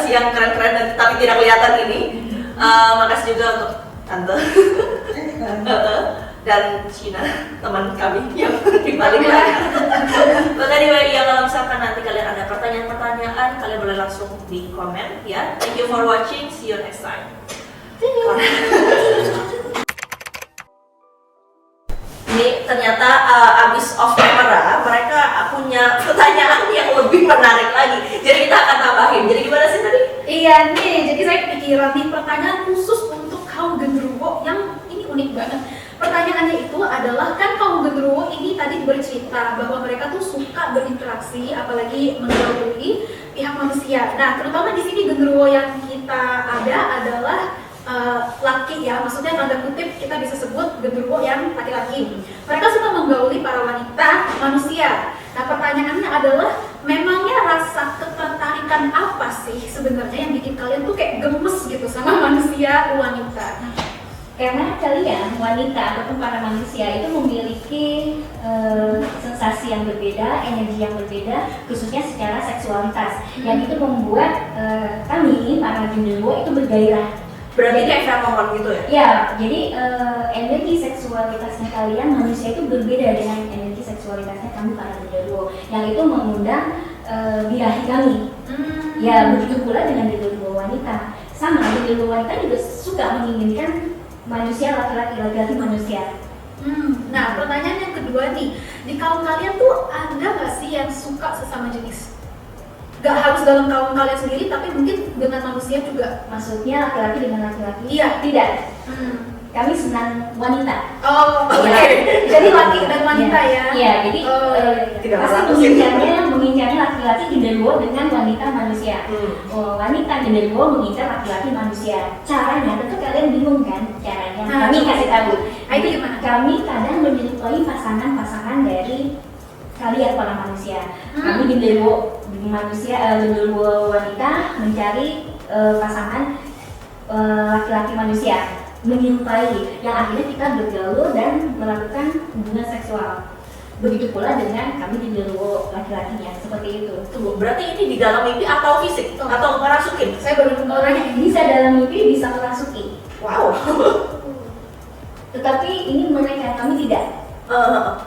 yang keren-keren dan tapi tidak kelihatan ini. Makasih juga untuk Tante dan Cina, teman kami yang di balik layar. Maka ya, kalau misalkan nanti kalian ada pertanyaan-pertanyaan, kalian boleh langsung di komen ya. Thank you for watching, see you next time. Ini ternyata abis off camera mereka punya pertanyaan yang lebih menarik lagi. Jadi kita akan tambahin. Jadi gimana sih tadi? Iya nih, jadi saya kepikiran nih pertanyaan khusus untuk kaum genderuwo yang ini unik banget. Pertanyaannya itu adalah, kan kaum genderuwo ini tadi bercerita bahwa mereka tuh suka berinteraksi, apalagi menggauli pihak manusia. Nah, terutama di sini genderuwo yang kita ada adalah laki ya, maksudnya tanda kutip kita bisa sebut genderuwo yang laki-laki. Mereka suka menggauli para wanita manusia. Nah, pertanyaannya adalah, memangnya rasa ketertarikan apa sih sebenarnya yang bikin kalian tuh kayak gemes gitu sama manusia wanita? Karena kalian wanita ataupun para manusia itu memiliki sensasi yang berbeda, energi yang berbeda, khususnya secara seksualitas, yang itu membuat kami para genderuwo itu bergairah. Berarti kayak feromon gitu ya? Ya, jadi energi seksualitasnya kalian manusia itu berbeda dengan energi seksualitasnya kami para genderuwo, yang itu mengundang birahi kami. Ya, begitu pula dengan genderuwo wanita. Sama, genderuwo wanita juga suka menginginkan manusia laki-laki manusia. Nah, pertanyaan yang kedua nih, di kaum kalian tuh ada nggak sih yang suka sesama jenis? Gak harus dalam kaum kalian sendiri, tapi mungkin dengan manusia juga. Maksudnya laki-laki dengan laki-laki? Iya. Tidak. Kami senang wanita. Oh, oke. Jadi laki dan wanita ya? Iya, jadi tidak pasti mengincarnya laki-laki genderuwo dengan wanita manusia. Wanita genderuwo mengincar laki-laki manusia. Caranya, tentu kalian bingung kan caranya? Kami kasih tahu. Itu gimana? Kami kadang menyerupai pasangan-pasangan dari kalian para manusia. Kami genderuwo manusia, genderuwo wanita mencari pasangan laki-laki manusia, menyerupai, yang akhirnya kita bergaul dan melakukan hubungan seksual. Begitu pula dengan kami genderuwo laki-lakinya, seperti itu. Tunggu, berarti ini di dalam mimpi atau fisik? Atau ngerasukin? Saya baru orangnya Bisa dalam mimpi, bisa merasuki. Wow. Tetapi ini mereka, kami tidak.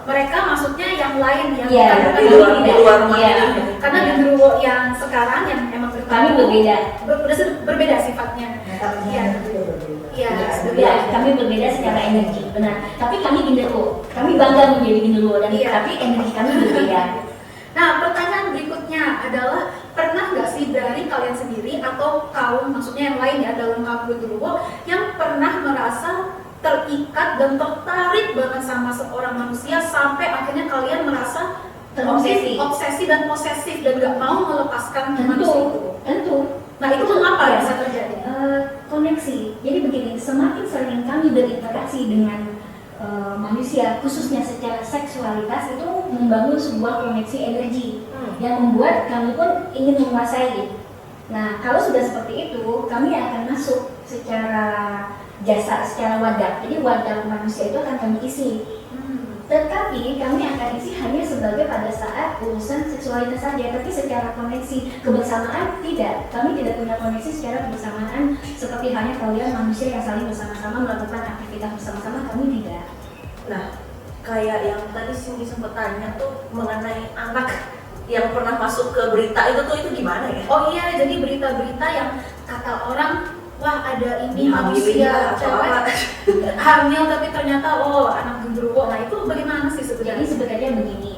mereka maksudnya yang lain yang Iya, di luar rumah ini. karena genderuwo yang sekarang yang emang Kami berbeda. berbeda sifatnya. Iya. Iya, Ya, kami berbeda secara energi, benar. Tapi kami genderuwo, kami bangga menjadi genderuwo, dan tapi energi kami berbeda. Nah, pertanyaan berikutnya adalah, pernah nggak sih dari kalian sendiri atau kaum, maksudnya yang lain ya dalam kaum genderuwo, yang pernah merasa terikat dan tertarik banget sama seorang manusia sampai akhirnya kalian merasa obsesi dan posesif dan nggak mau melepaskan manusia itu? Tentu. Nah, itu mengapa bisa terjadi? Koneksi. Jadi begini, semakin sering kami berinteraksi dengan manusia, khususnya secara seksualitas, itu membangun sebuah koneksi energi yang membuat kami pun ingin menguasai. Nah, kalau sudah seperti itu, kami akan masuk secara jasa, secara wadah. Jadi wadah manusia itu akan kami isi. Tetapi kami akan isi hanya sebagai pada saat urusan seksualitas saja, tapi secara koneksi kebersamaan tidak. Kami tidak punya koneksi secara kebersamaan seperti halnya kalian manusia yang saling bersama-sama melakukan aktivitas bersama-sama, kami tidak. Nah, kayak yang tadi Cindy sempat tanya tuh mengenai anak yang pernah masuk ke berita itu gimana ya? Oh iya, jadi berita-berita yang kata orang, wah ada ini Hamil manusia atau apa? hamil tapi ternyata anak genderuwo. Nah, itu bagaimana sih sebenarnya? Jadi sebenarnya begini,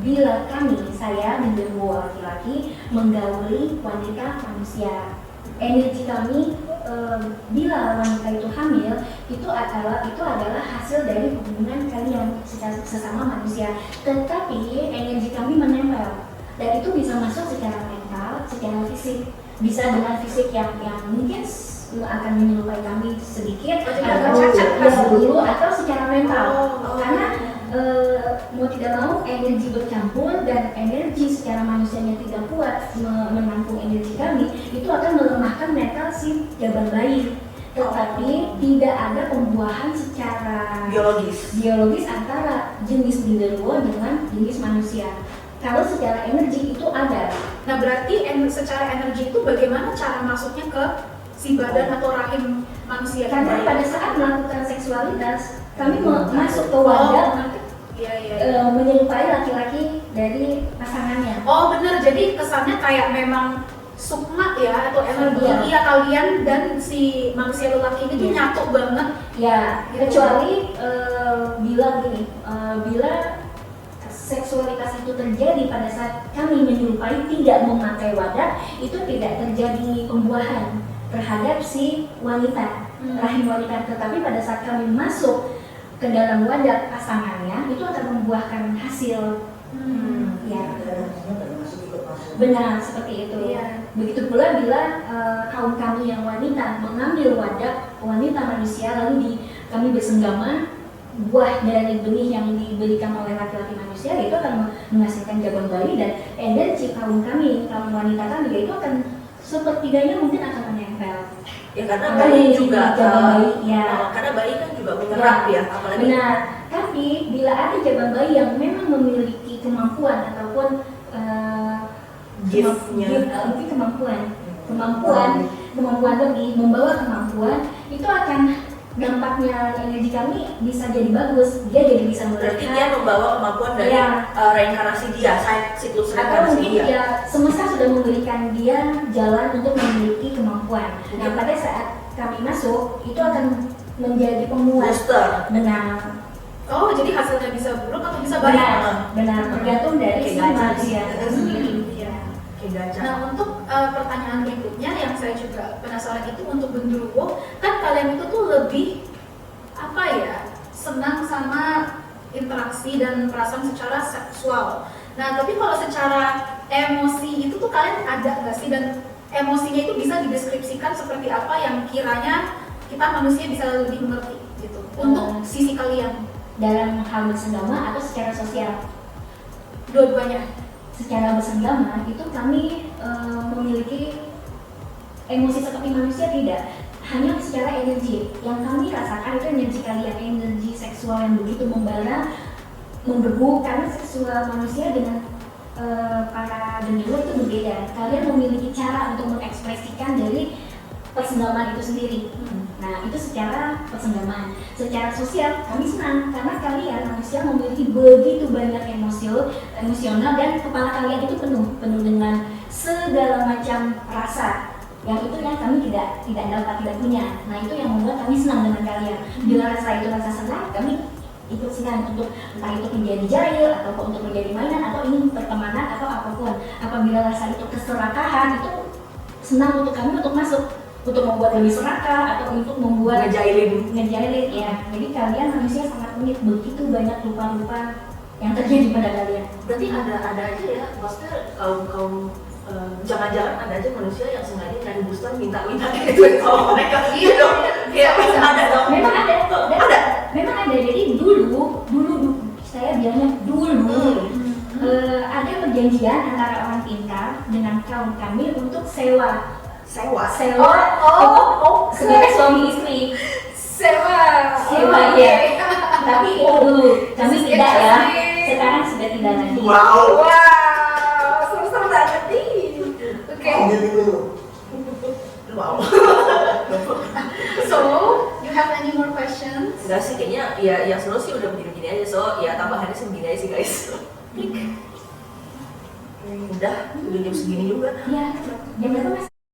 bila saya genderuwo laki-laki menggauli wanita manusia, energi kami bila wanita itu hamil itu adalah hasil dari hubungan kalian secara sesama manusia. Tetapi energi kami menempel, dan itu bisa masuk secara mental, secara fisik. Bisa dengan fisik yang mungkin akan menyerupai kami sedikit, atau secara mental. Karena mau tidak mau energi bercampur, dan energi secara manusianya tidak kuat menampung energi kami, itu akan melemahkan mental si jaban bayi. tetapi tidak ada pembuahan secara biologis antara jenis genderuwo dengan jenis manusia. Kalau secara energi itu ada. Nah berarti secara energi itu bagaimana cara masuknya ke si badan atau rahim manusia? Karena pada saat melakukan seksualitas, kami masuk ke wadah menyerupai laki-laki dari pasangannya. Oh benar, jadi kesannya kayak memang sukma ya atau energi kalian dan si manusia lelaki ini tuh nyatu banget. Ya, gitu. Kecuali bila seksualitas itu terjadi pada saat kami menyerupai tidak memakai wadah, itu tidak terjadi pembuahan terhadap si wanita, rahim wanita. Tetapi pada saat kami masuk ke dalam wadah pasangannya, itu akan membuahkan hasil. Ya, benar seperti itu. Iya. Begitu pula bila kaum kami yang wanita mengambil wadah wanita manusia, lalu kami bersenggama, buah dari benih yang diberikan oleh laki-laki manusia itu akan menghasilkan jagon bayi, dan energi kaum wanita kami itu akan sepertiganya mungkin akan menempel. Ya karena bayi juga jagon bayi, ya. Karena bayi kan juga menyerap ya, apalagi. Benar. Tapi bila ada jagon bayi yang memang memiliki kemampuan ataupun mungkin kemampuan lebih, membawa kemampuan, itu akan dampaknya energi kami bisa jadi bagus, dia jadi bisa berarti dia membawa kemampuan dari reinkarnasi dia, siklus atau reinkarnasi mungkin dia. ya semesta sudah memberikan dia jalan untuk memiliki kemampuan. Nah pada saat kami masuk itu akan menjadi penguat. Booster. Benar. Oh jadi hasilnya bisa buruk atau bisa baik? Benar, tergantung dari si manusia sendiri. Nah untuk pertanyaan berikutnya yang saya juga penasaran itu untuk genderuwo, kan kalian itu tuh lebih senang sama interaksi dan perasaan secara seksual. Nah tapi kalau secara emosi itu tuh kalian ada nggak sih, dan emosinya itu bisa dideskripsikan seperti apa yang kiranya kita manusia bisa lebih mengerti gitu untuk sisi kalian dalam hal bersenggama atau secara sosial? Dua-duanya. Secara bersenggama itu kami memiliki emosi seperti manusia tidak, hanya secara energi yang kami rasakan itu energi kalian, energi seksual yang begitu membara, menggebu, karena seksual manusia dengan para genderuwo itu berbeda. Kalian memiliki cara untuk mengekspresikan dari persenggamaan itu sendiri. Nah itu secara persenggamaan. Secara sosial kami senang karena kalian manusia memiliki begitu banyak emosional, dan kepala kalian itu penuh dengan segala macam rasa yang itu yang kami tidak punya. Nah itu yang membuat kami senang dengan kalian. Bila rasa itu rasa senang, kami ikut senang untuk entah itu menjadi jahil atau untuk menjadi mainan atau ini pertemanan atau apapun. Apabila rasa itu keserakahan, itu senang untuk kami untuk masuk, untuk membuat lebih serakah atau untuk membuat ngejailin ya. Jadi kalian manusia sangat unik, begitu banyak lupa-lupa yang terjadi pada kalian. Berarti ada aja ya, maksudnya kaum jangan-jangan ada aja manusia yang sengaja nyari booster minta gitu sama mereka. Iya dong. Iya ada dong. Memang ada. Memang ada. Jadi dulu saya bilangnya dulu ada perjanjian antara orang pintar dengan kaum kami untuk sewa sebagai suami istri. Sewa ya. Tapi itu dulu kami tidak ya. Sekarang sudah tidak lagi. Wow, seru banget nih. Oke. Wow. So, you have any more questions? Enggak sih, kayaknya ya yang seru sih udah begini-begini aja. So, ya tambahannya sih begini aja sih guys. Udah jam segini juga. Ya, jam berapa Mas?